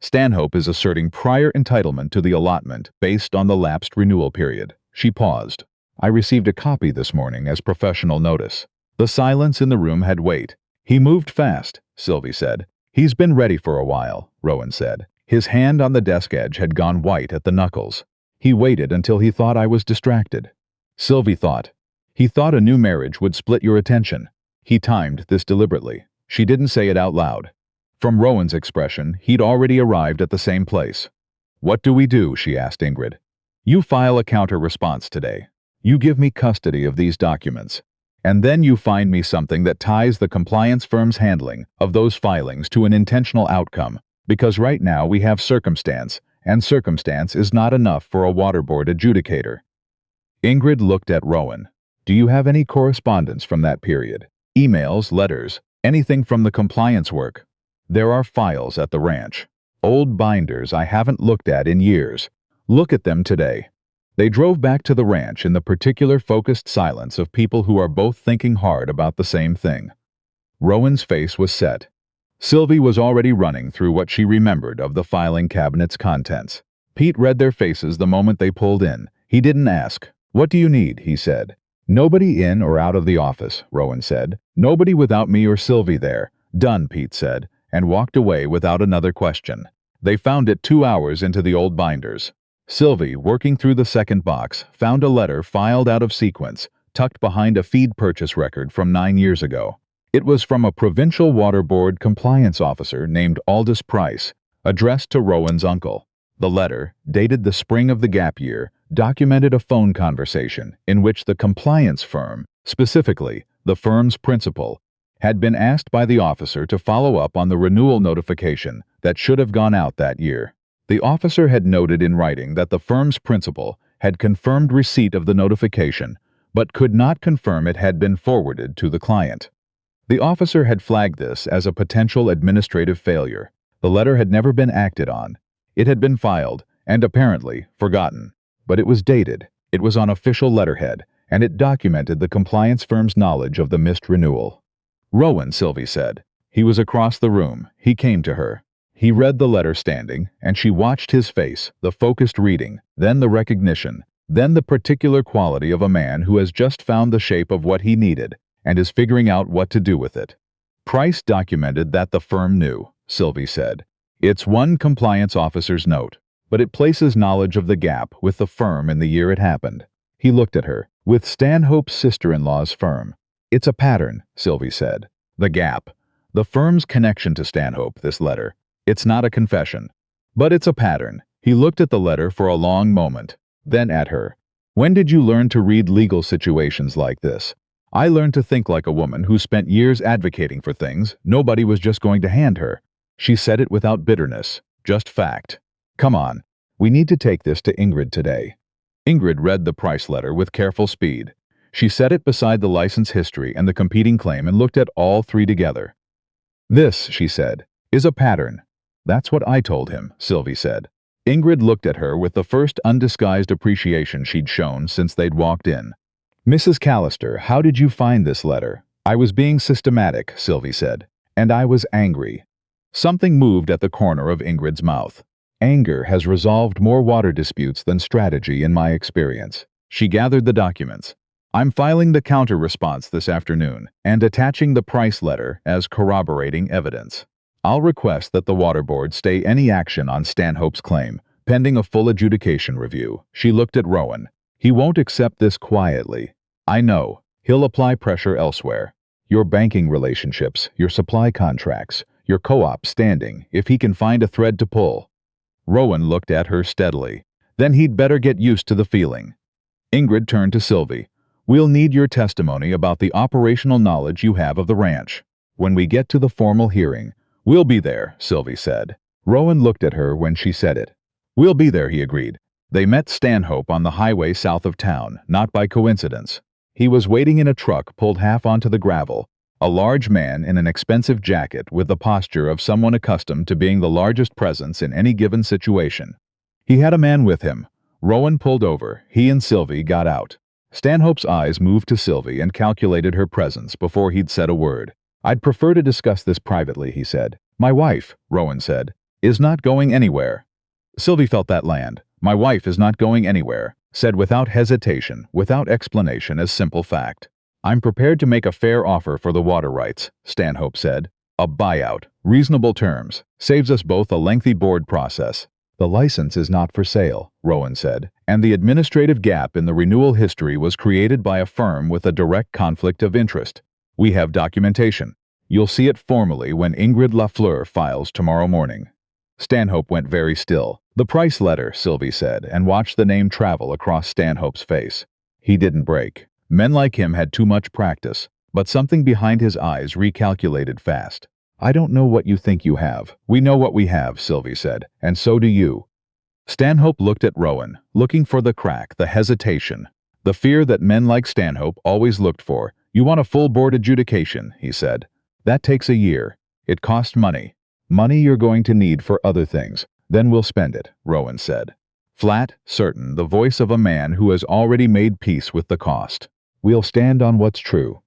Stanhope is asserting prior entitlement to the allotment based on the lapsed renewal period. She paused. I received a copy this morning as professional notice. The silence in the room had weight. He moved fast, Sylvie said. He's been ready for a while, Rowan said. His hand on the desk edge had gone white at the knuckles. He waited until he thought I was distracted. Sylvie thought. He thought a new marriage would split your attention. He timed this deliberately. She didn't say it out loud. From Rowan's expression, he'd already arrived at the same place. What do we do? She asked Ingrid. You file a counter-response today. You give me custody of these documents. And then you find me something that ties the compliance firm's handling of those filings to an intentional outcome, because right now we have circumstance, and circumstance is not enough for a water board adjudicator. Ingrid looked at Rowan. Do you have any correspondence from that period? Emails, letters, anything from the compliance work? There are files at the ranch. Old binders I haven't looked at in years. Look at them today. They drove back to the ranch in the particular focused silence of people who are both thinking hard about the same thing. Rowan's face was set. Sylvie was already running through what she remembered of the filing cabinet's contents. Pete read their faces the moment they pulled in. He didn't ask. "What do you need?" he said. "Nobody in or out of the office," Rowan said. "Nobody without me or Sylvie there." "Done," Pete said, and walked away without another question. They found it 2 hours into the old binders. Sylvie, working through the second box, found a letter filed out of sequence, tucked behind a feed purchase record from 9 years ago. It was from a provincial water board compliance officer named Aldous Price, addressed to Rowan's uncle. The letter, dated the spring of the gap year, documented a phone conversation in which the compliance firm, specifically the firm's principal, had been asked by the officer to follow up on the renewal notification that should have gone out that year. The officer had noted in writing that the firm's principal had confirmed receipt of the notification, but could not confirm it had been forwarded to the client. The officer had flagged this as a potential administrative failure. The letter had never been acted on. It had been filed, and apparently forgotten. But it was dated, it was on official letterhead, and it documented the compliance firm's knowledge of the missed renewal. "Rowan," Sylvie said. He was across the room. He came to her. He read the letter standing, and she watched his face, the focused reading, then the recognition, then the particular quality of a man who has just found the shape of what he needed and is figuring out what to do with it. "Price documented that the firm knew," Sylvie said. "It's one compliance officer's note, but it places knowledge of the gap with the firm in the year it happened." He looked at her. "With Stanhope's sister-in-law's firm." "It's a pattern," Sylvie said. "The gap. The firm's connection to Stanhope, this letter. It's not a confession. But it's a pattern." He looked at the letter for a long moment, then at her. "When did you learn to read legal situations like this?" "I learned to think like a woman who spent years advocating for things nobody was just going to hand her." She said it without bitterness, just fact. "Come on. We need to take this to Ingrid today." Ingrid read the Price letter with careful speed. She set it beside the license history and the competing claim and looked at all three together. "This," she said, "is a pattern." "That's what I told him," Sylvie said. Ingrid looked at her with the first undisguised appreciation she'd shown since they'd walked in. "Mrs. Callister, how did you find this letter?" "I was being systematic," Sylvie said. "And I was angry." Something moved at the corner of Ingrid's mouth. "Anger has resolved more water disputes than strategy in my experience." She gathered the documents. "I'm filing the counter-response this afternoon and attaching the Price letter as corroborating evidence. I'll request that the water board stay any action on Stanhope's claim, pending a full adjudication review." She looked at Rowan. "He won't accept this quietly. I know. He'll apply pressure elsewhere. Your banking relationships, your supply contracts, your co-op standing, if he can find a thread to pull." Rowan looked at her steadily. "Then he'd better get used to the feeling." Ingrid turned to Sylvie. "We'll need your testimony about the operational knowledge you have of the ranch. When we get to the formal hearing." "We'll be there," Sylvie said. Rowan looked at her when she said it. "We'll be there," he agreed. They met Stanhope on the highway south of town, not by coincidence. He was waiting in a truck pulled half onto the gravel, a large man in an expensive jacket with the posture of someone accustomed to being the largest presence in any given situation. He had a man with him. Rowan pulled over. He and Sylvie got out. Stanhope's eyes moved to Sylvie and calculated her presence before he'd said a word. "I'd prefer to discuss this privately," he said. "My wife," Rowan said, "is not going anywhere." Sylvie felt that land. "My wife is not going anywhere," said without hesitation, without explanation, as simple fact. "I'm prepared to make a fair offer for the water rights," Stanhope said. "A buyout, reasonable terms, saves us both a lengthy board process." "The license is not for sale," Rowan said, "and the administrative gap in the renewal history was created by a firm with a direct conflict of interest. We have documentation. You'll see it formally when Ingrid Lafleur files tomorrow morning." Stanhope went very still. "The Price letter," Sylvie said, and watched the name travel across Stanhope's face. He didn't break. Men like him had too much practice, but something behind his eyes recalculated fast. "I don't know what you think you have. We know what we have," Sylvie said, "and so do you." Stanhope looked at Rowan, looking for the crack, the hesitation, the fear that men like Stanhope always looked for. "You want a full board adjudication," he said. "That takes a year. It costs money. Money you're going to need for other things. Then we'll spend it," Rowan said. Flat, certain, the voice of a man who has already made peace with the cost. We'll stand on what's true.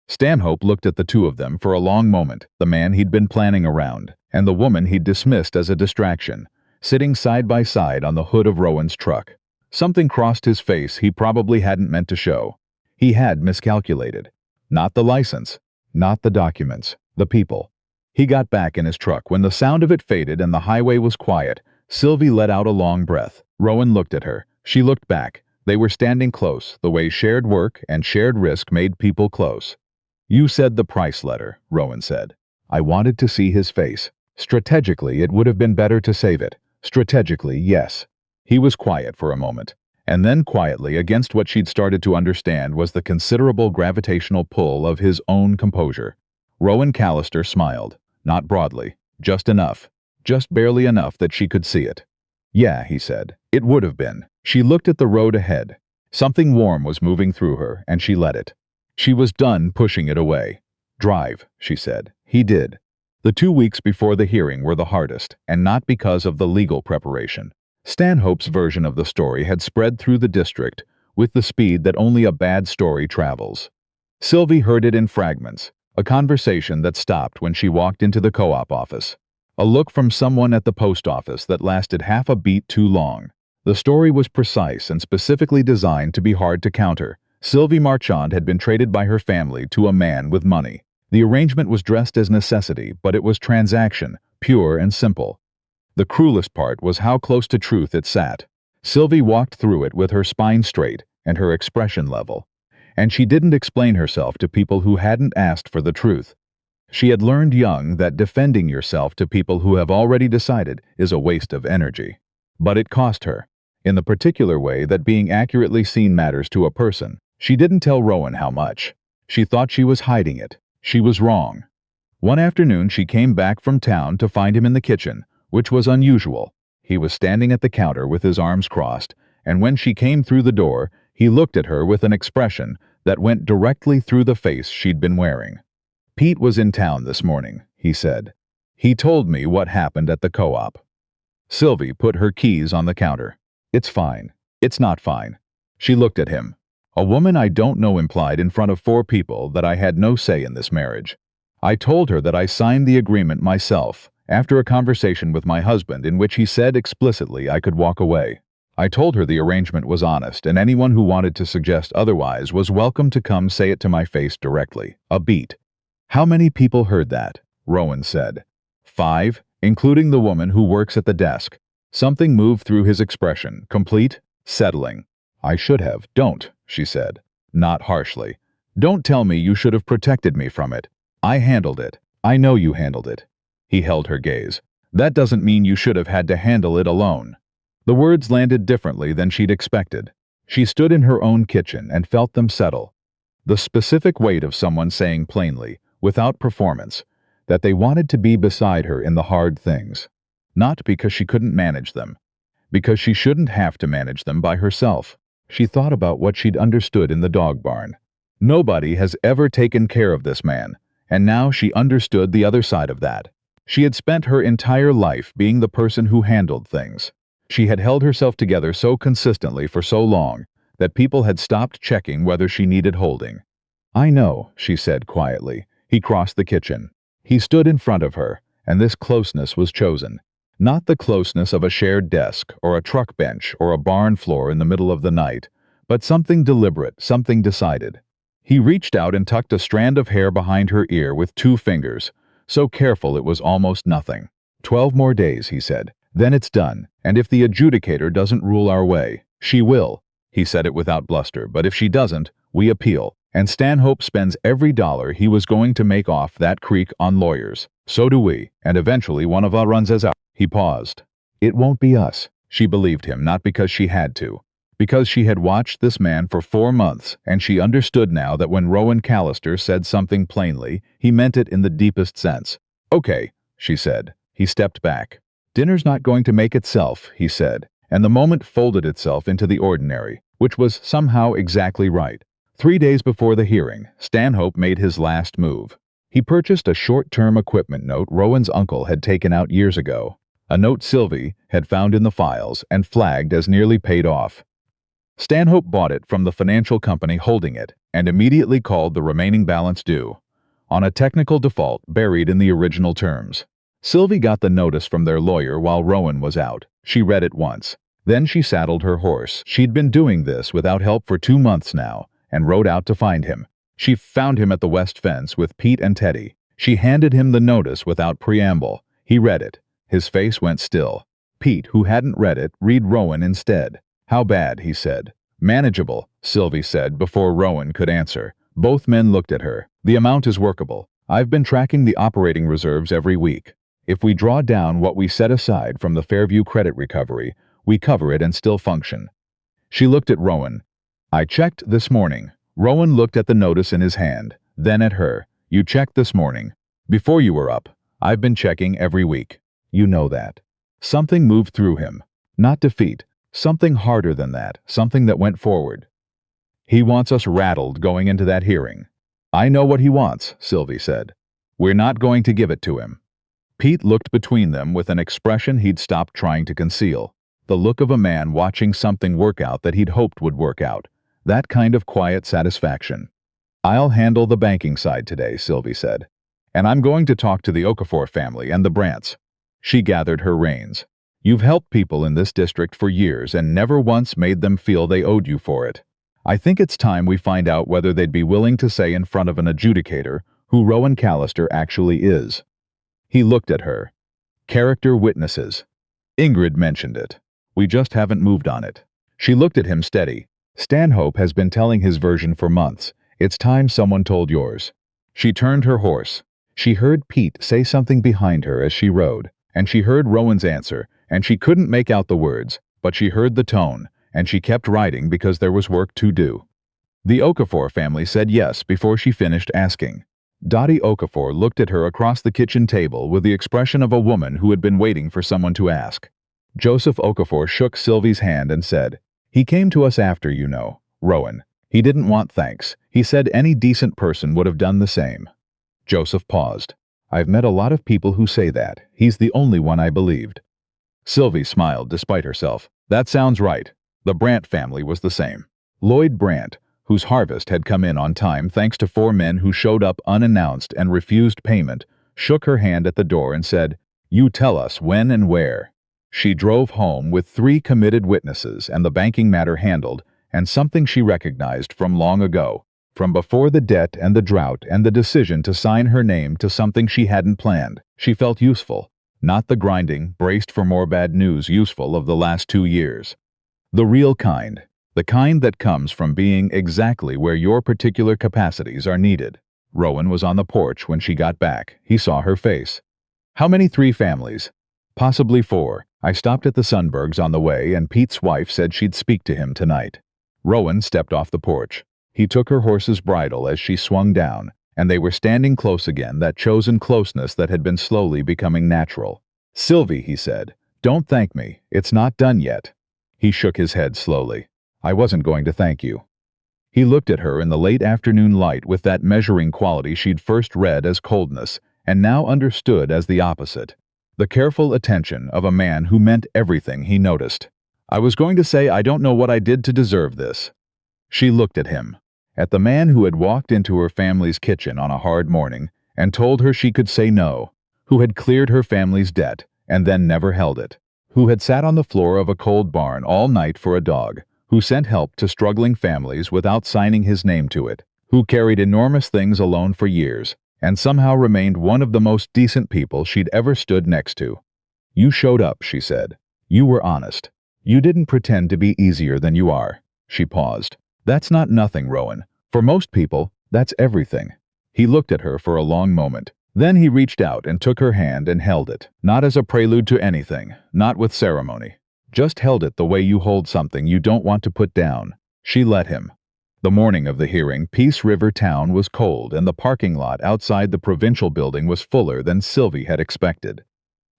Stanhope looked at the two of them for a long moment, the man he'd been planning around, and the woman he'd dismissed as a distraction, sitting side by side on the hood of Rowan's truck. Something crossed his face he probably hadn't meant to show. He had miscalculated. Not the license, not the documents, the people. He got back in his truck when the sound of it faded and the highway was quiet. Sylvie let out a long breath. Rowan looked at her. She looked back. They were standing close, the way shared work and shared risk made people close. You said the price letter, Rowan said. I wanted to see his face. Strategically, it would have been better to save it. Strategically, yes. He was quiet for a moment. And then quietly, against what she'd started to understand was the considerable gravitational pull of his own composure. Rowan Callister smiled. Not broadly. Just enough. Just barely enough that she could see it. Yeah, he said. It would have been. She looked at the road ahead. Something warm was moving through her, and she let it. She was done pushing it away. Drive, she said. He did. The 2 weeks before the hearing were the hardest, and not because of the legal preparation. Stanhope's version of the story had spread through the district with the speed that only a bad story travels. Sylvie heard it in fragments, a conversation that stopped when she walked into the co-op office. A look from someone at the post office that lasted half a beat too long. The story was precise and specifically designed to be hard to counter. Sylvie Marchand had been traded by her family to a man with money. The arrangement was dressed as necessity, but it was transaction, pure and simple. The cruelest part was how close to truth it sat. Sylvie walked through it with her spine straight and her expression level. And she didn't explain herself to people who hadn't asked for the truth. She had learned young that defending yourself to people who have already decided is a waste of energy. But it cost her, in the particular way that being accurately seen matters to a person. She didn't tell Rowan how much. She thought she was hiding it. She was wrong. One afternoon she came back from town to find him in the kitchen, which was unusual. He was standing at the counter with his arms crossed, and when she came through the door, he looked at her with an expression that went directly through the face she'd been wearing. Pete was in town this morning, he said. He told me what happened at the co-op. Sylvie put her keys on the counter. It's fine. It's not fine. She looked at him. A woman I don't know implied in front of 4 people that I had no say in this marriage. I told her that I signed the agreement myself, after a conversation with my husband in which he said explicitly I could walk away. I told her the arrangement was honest, and anyone who wanted to suggest otherwise was welcome to come say it to my face directly. A beat. How many people heard that? Rowan said. 5, including the woman who works at the desk. Something moved through his expression, complete, settling. I should have. Don't, she said. Not harshly. Don't tell me you should have protected me from it. I handled it. I know you handled it. He held her gaze. That doesn't mean you should have had to handle it alone. The words landed differently than she'd expected. She stood in her own kitchen and felt them settle. The specific weight of someone saying plainly, without performance, that they wanted to be beside her in the hard things. Not because she couldn't manage them. Because she shouldn't have to manage them by herself. She thought about what she'd understood in the dog barn. Nobody has ever taken care of this man, and now she understood the other side of that. She had spent her entire life being the person who handled things. She had held herself together so consistently for so long that people had stopped checking whether she needed holding. I know, she said quietly. He crossed the kitchen. He stood in front of her, and this closeness was chosen. Not the closeness of a shared desk, or a truck bench, or a barn floor in the middle of the night, but something deliberate, something decided. He reached out and tucked a strand of hair behind her ear with 2 fingers, so careful it was almost nothing. 12 more days, he said. Then it's done, and if the adjudicator doesn't rule our way, she will. He said it without bluster, but if she doesn't, we appeal. And Stanhope spends every dollar he was going to make off that creek on lawyers. So do we, and eventually one of us runs us out. He paused. It won't be us. She believed him, not because she had to. Because she had watched this man for 4 months, and she understood now that when Rowan Callister said something plainly, he meant it in the deepest sense. Okay, she said. He stepped back. Dinner's not going to make itself, he said, and the moment folded itself into the ordinary, which was somehow exactly right. 3 days before the hearing, Stanhope made his last move. He purchased a short-term equipment note Rowan's uncle had taken out years ago. A note Sylvie had found in the files and flagged as nearly paid off. Stanhope bought it from the financial company holding it and immediately called the remaining balance due, on a technical default buried in the original terms. Sylvie got the notice from their lawyer while Rowan was out. She read it once. Then she saddled her horse. She'd been doing this without help for 2 months now, and rode out to find him. She found him at the west fence with Pete and Teddy. She handed him the notice without preamble. He read it. His face went still. Pete, who hadn't read it, read Rowan instead. "How bad?" he said. "Manageable," Sylvie said before Rowan could answer. Both men looked at her. "The amount is workable. I've been tracking the operating reserves every week. If we draw down what we set aside from the Fairview credit recovery, we cover it and still function." She looked at Rowan. "I checked this morning." Rowan looked at the notice in his hand, then at her. "You checked this morning. Before you were up. I've been checking every week. You know that." Something moved through him. Not defeat. Something harder than that. Something that went forward. "He wants us rattled going into that hearing." "I know what he wants," Sylvie said. "We're not going to give it to him." Pete looked between them with an expression he'd stopped trying to conceal. The look of a man watching something work out that he'd hoped would work out. That kind of quiet satisfaction. "I'll handle the banking side today," Sylvie said. "And I'm going to talk to the Okafor family and the Brants." She gathered her reins. "You've helped people in this district for years and never once made them feel they owed you for it. I think it's time we find out whether they'd be willing to say in front of an adjudicator who Rowan Callister actually is." He looked at her. "Character witnesses. Ingrid mentioned it. We just haven't moved on it." She looked at him steady. "Stanhope has been telling his version for months. It's time someone told yours." She turned her horse. She heard Pete say something behind her as she rode, and she heard Rowan's answer, and she couldn't make out the words, but she heard the tone, and she kept riding because there was work to do. The Okafor family said yes before she finished asking. Dottie Okafor looked at her across the kitchen table with the expression of a woman who had been waiting for someone to ask. Joseph Okafor shook Sylvie's hand and said, "He came to us after, you know, Rowan. He didn't want thanks. He said any decent person would have done the same." Joseph paused. "I've met a lot of people who say that. He's the only one I believed." Sylvie smiled despite herself. "That sounds right. The Brant family was the same." Lloyd Brant, whose harvest had come in on time thanks to 4 men who showed up unannounced and refused payment, shook her hand at the door and said, "You tell us when and where." She drove home with 3 committed witnesses and the banking matter handled, and something she recognized from long ago, from before the debt and the drought and the decision to sign her name to something she hadn't planned. She felt useful, not the grinding, braced for more bad news useful of the last 2 years. The real kind, the kind that comes from being exactly where your particular capacities are needed. Rowan was on the porch when she got back. He saw her face. "How many 3 families?" "Possibly 4. I stopped at the Sundbergs on the way and Pete's wife said she'd speak to him tonight." Rowan stepped off the porch. He took her horse's bridle as she swung down, and they were standing close again, that chosen closeness that had been slowly becoming natural. "Sylvie," he said, "don't thank me. It's not done yet." He shook his head slowly. "I wasn't going to thank you." He looked at her in the late afternoon light with that measuring quality she'd first read as coldness, and now understood as the opposite. The careful attention of a man who meant everything he noticed. "I was going to say I don't know what I did to deserve this." She looked at him. At the man who had walked into her family's kitchen on a hard morning and told her she could say no, who had cleared her family's debt and then never held it, who had sat on the floor of a cold barn all night for a dog, who sent help to struggling families without signing his name to it, who carried enormous things alone for years, and somehow remained one of the most decent people she'd ever stood next to. "You showed up," she said. "You were honest. You didn't pretend to be easier than you are." She paused. "That's not nothing, Rowan. For most people, that's everything." He looked at her for a long moment. Then he reached out and took her hand and held it, not as a prelude to anything, not with ceremony. Just held it the way you hold something you don't want to put down. She let him. The morning of the hearing, Peace River town was cold and the parking lot outside the provincial building was fuller than Sylvie had expected.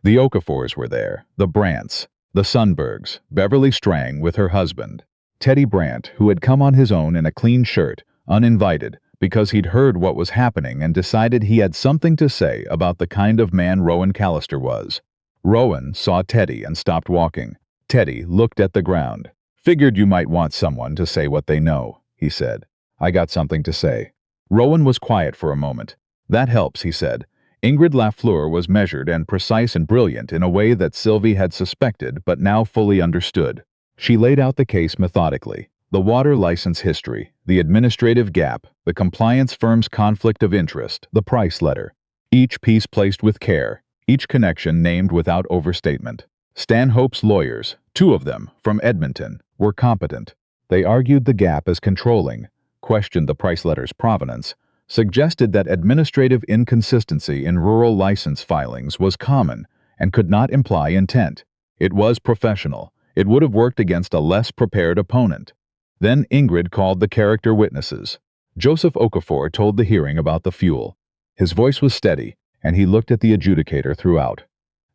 The Okafors were there, the Brants, the Sundbergs, Beverly Strang with her husband, Teddy Brant, who had come on his own in a clean shirt, uninvited, because he'd heard what was happening and decided he had something to say about the kind of man Rowan Callister was. Rowan saw Teddy and stopped walking. Teddy looked at the ground. "Figured you might want someone to say what they know," he said. "I got something to say." Rowan was quiet for a moment. "That helps," he said. Ingrid Lafleur was measured and precise and brilliant in a way that Sylvie had suspected but now fully understood. She laid out the case methodically. The water license history, the administrative gap, the compliance firm's conflict of interest, the price letter. Each piece placed with care, each connection named without overstatement. Stanhope's lawyers, two of them, from Edmonton, were competent. They argued the gap as controlling, questioned the price letter's provenance, suggested that administrative inconsistency in rural license filings was common and could not imply intent. It was professional. It would have worked against a less prepared opponent. Then Ingrid called the character witnesses. Joseph Okafor told the hearing about the fuel. His voice was steady, and he looked at the adjudicator throughout.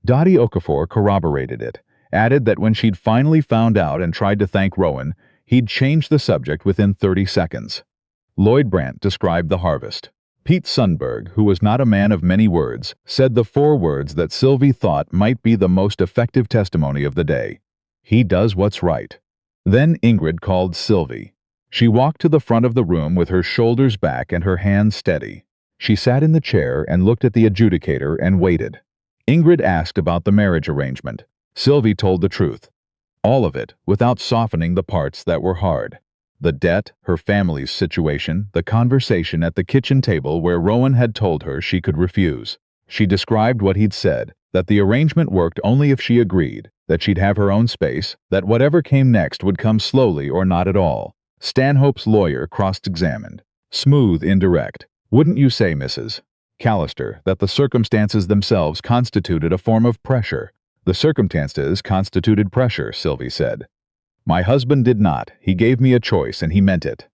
Dottie Okafor corroborated it, added that when she'd finally found out and tried to thank Rowan, he'd changed the subject within 30 seconds. Lloyd Brandt described the harvest. Pete Sundberg, who was not a man of many words, said the 4 words that Sylvie thought might be the most effective testimony of the day. "He does what's right." Then Ingrid called Sylvie. She walked to the front of the room with her shoulders back and her hands steady. She sat in the chair and looked at the adjudicator and waited. Ingrid asked about the marriage arrangement. Sylvie told the truth. All of it, without softening the parts that were hard. The debt, her family's situation, the conversation at the kitchen table where Rowan had told her she could refuse. She described what he'd said, that the arrangement worked only if she agreed, that she'd have her own space, that whatever came next would come slowly or not at all. Stanhope's lawyer cross-examined. Smooth, indirect. "Wouldn't you say, Mrs. Callister, that the circumstances themselves constituted a form of pressure?" "The circumstances constituted pressure," Sylvie said. "My husband did not. He gave me a choice, and he meant it."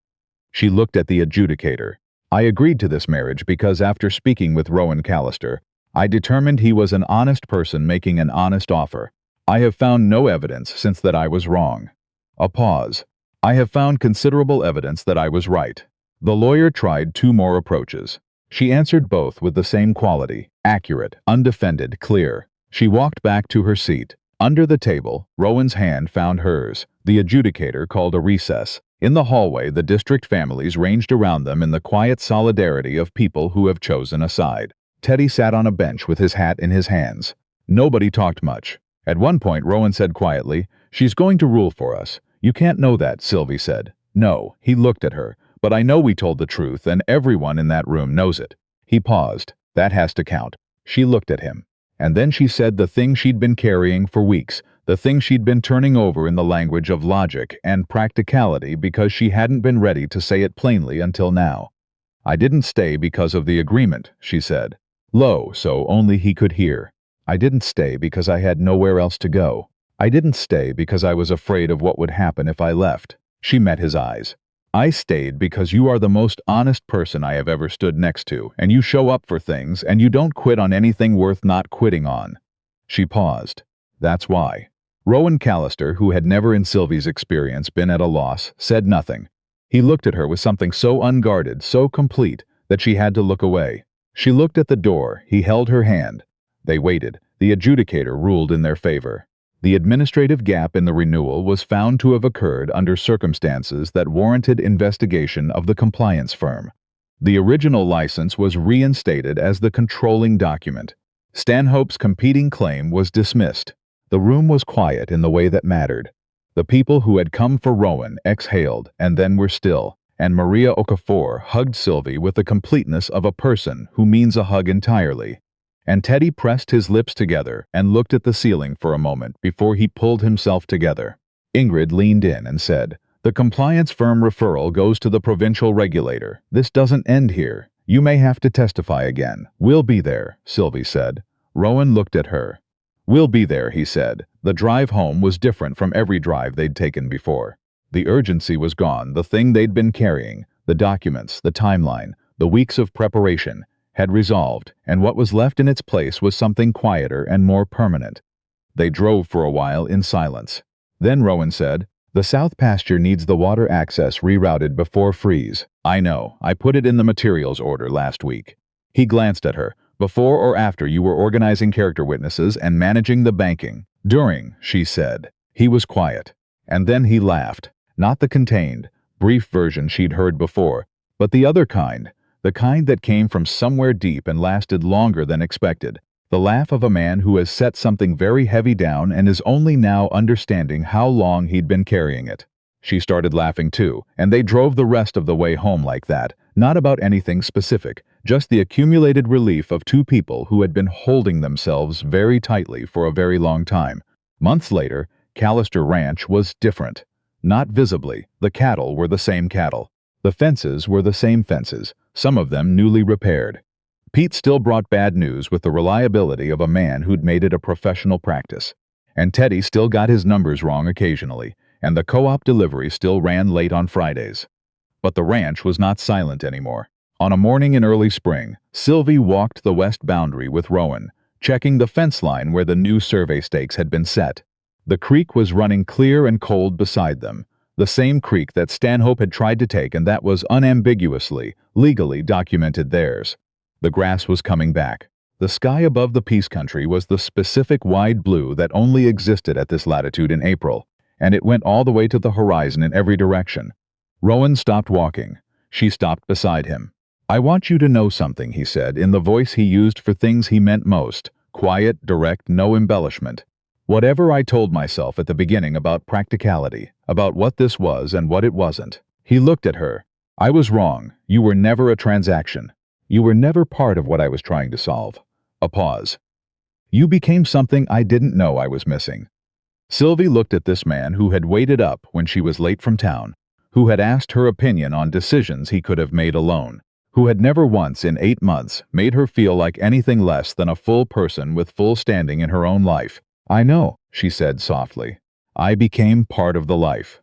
She looked at the adjudicator. "I agreed to this marriage because after speaking with Rowan Callister, I determined he was an honest person making an honest offer. I have found no evidence since that I was wrong." A pause. "I have found considerable evidence that I was right." The lawyer tried 2 more approaches. She answered both with the same quality, accurate, undefended, clear. She walked back to her seat. Under the table, Rowan's hand found hers. The adjudicator called a recess. In the hallway, the district families ranged around them in the quiet solidarity of people who have chosen a side. Teddy sat on a bench with his hat in his hands. Nobody talked much. At one point, Rowan said quietly, "She's going to rule for us." "You can't know that," Sylvie said. "No," he looked at her. "But I know we told the truth, and everyone in that room knows it." He paused. "That has to count." She looked at him. And then she said the thing she'd been carrying for weeks, the thing she'd been turning over in the language of logic and practicality because she hadn't been ready to say it plainly until now. "I didn't stay because of the agreement," she said. Low, so only he could hear. "I didn't stay because I had nowhere else to go. I didn't stay because I was afraid of what would happen if I left." She met his eyes. "I stayed because you are the most honest person I have ever stood next to, and you show up for things, and you don't quit on anything worth not quitting on." She paused. "That's why." Rowan Callister, who had never in Sylvie's experience been at a loss, said nothing. He looked at her with something so unguarded, so complete, that she had to look away. She looked at the door. He held her hand. They waited. The adjudicator ruled in their favor. The administrative gap in the renewal was found to have occurred under circumstances that warranted investigation of the compliance firm. The original license was reinstated as the controlling document. Stanhope's competing claim was dismissed. The room was quiet in the way that mattered. The people who had come for Rowan exhaled and then were still, and Maria Okafor hugged Sylvie with the completeness of a person who means a hug entirely. And Teddy pressed his lips together and looked at the ceiling for a moment before he pulled himself together. Ingrid leaned in and said, "The compliance firm referral goes to the provincial regulator. This doesn't end here. You may have to testify again." "We'll be there," Sylvie said. Rowan looked at her. "We'll be there," he said. The drive home was different from every drive they'd taken before. The urgency was gone, the thing they'd been carrying, the documents, the timeline, the weeks of preparation, had resolved, and what was left in its place was something quieter and more permanent. They drove for a while in silence. Then Rowan said, "The south pasture needs the water access rerouted before freeze." "I know. I put it in the materials order last week." He glanced at her. Before or after you were organizing character witnesses and managing the banking? During, she said. He was quiet. And then he laughed. Not the contained, brief version she'd heard before, but the other kind. The kind that came from somewhere deep and lasted longer than expected. The laugh of a man who has set something very heavy down and is only now understanding how long he'd been carrying it. She started laughing too, and they drove the rest of the way home like that, not about anything specific, just the accumulated relief of two people who had been holding themselves very tightly for a very long time. Months later, Callister Ranch was different. Not visibly, the cattle were the same cattle. The fences were the same fences, some of them newly repaired. Pete still brought bad news with the reliability of a man who'd made it a professional practice. And Teddy still got his numbers wrong occasionally, and the co-op delivery still ran late on Fridays. But the ranch was not silent anymore. On a morning in early spring, Sylvie walked the west boundary with Rowan, checking the fence line where the new survey stakes had been set. The creek was running clear and cold beside them, the same creek that Stanhope had tried to take and that was unambiguously, legally documented theirs. The grass was coming back. The sky above the Peace Country was the specific wide blue that only existed at this latitude in April, and it went all the way to the horizon in every direction. Rowan stopped walking. She stopped beside him. "I want you to know something," he said, in the voice he used for things he meant most, quiet, direct, no embellishment. "Whatever I told myself at the beginning about practicality, about what this was and what it wasn't." He looked at her. "I was wrong. You were never a transaction. You were never part of what I was trying to solve." A pause. "You became something I didn't know I was missing." Sylvie looked at this man who had waited up when she was late from town, who had asked her opinion on decisions he could have made alone, who had never once in 8 months made her feel like anything less than a full person with full standing in her own life. "I know," she said softly. "I became part of the life."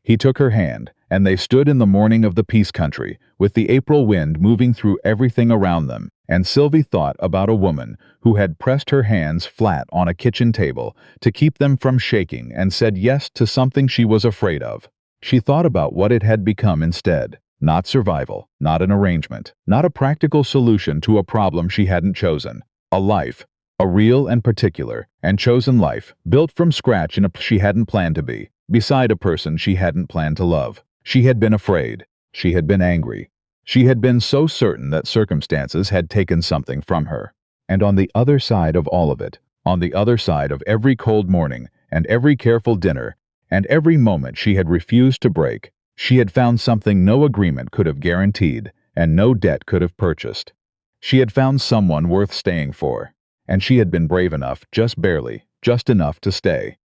He took her hand, and they stood in the morning of the Peace Country, with the April wind moving through everything around them, and Sylvie thought about a woman who had pressed her hands flat on a kitchen table to keep them from shaking and said yes to something she was afraid of. She thought about what it had become instead. Not survival, not an arrangement, not a practical solution to a problem she hadn't chosen. A life, a real and particular and chosen life, built from scratch in a she hadn't planned to be, beside a person she hadn't planned to love. She had been afraid. She had been angry. She had been so certain that circumstances had taken something from her. And on the other side of all of it, on the other side of every cold morning and every careful dinner and every moment she had refused to break, she had found something no agreement could have guaranteed and no debt could have purchased. She had found someone worth staying for, and she had been brave enough, just barely, just enough to stay.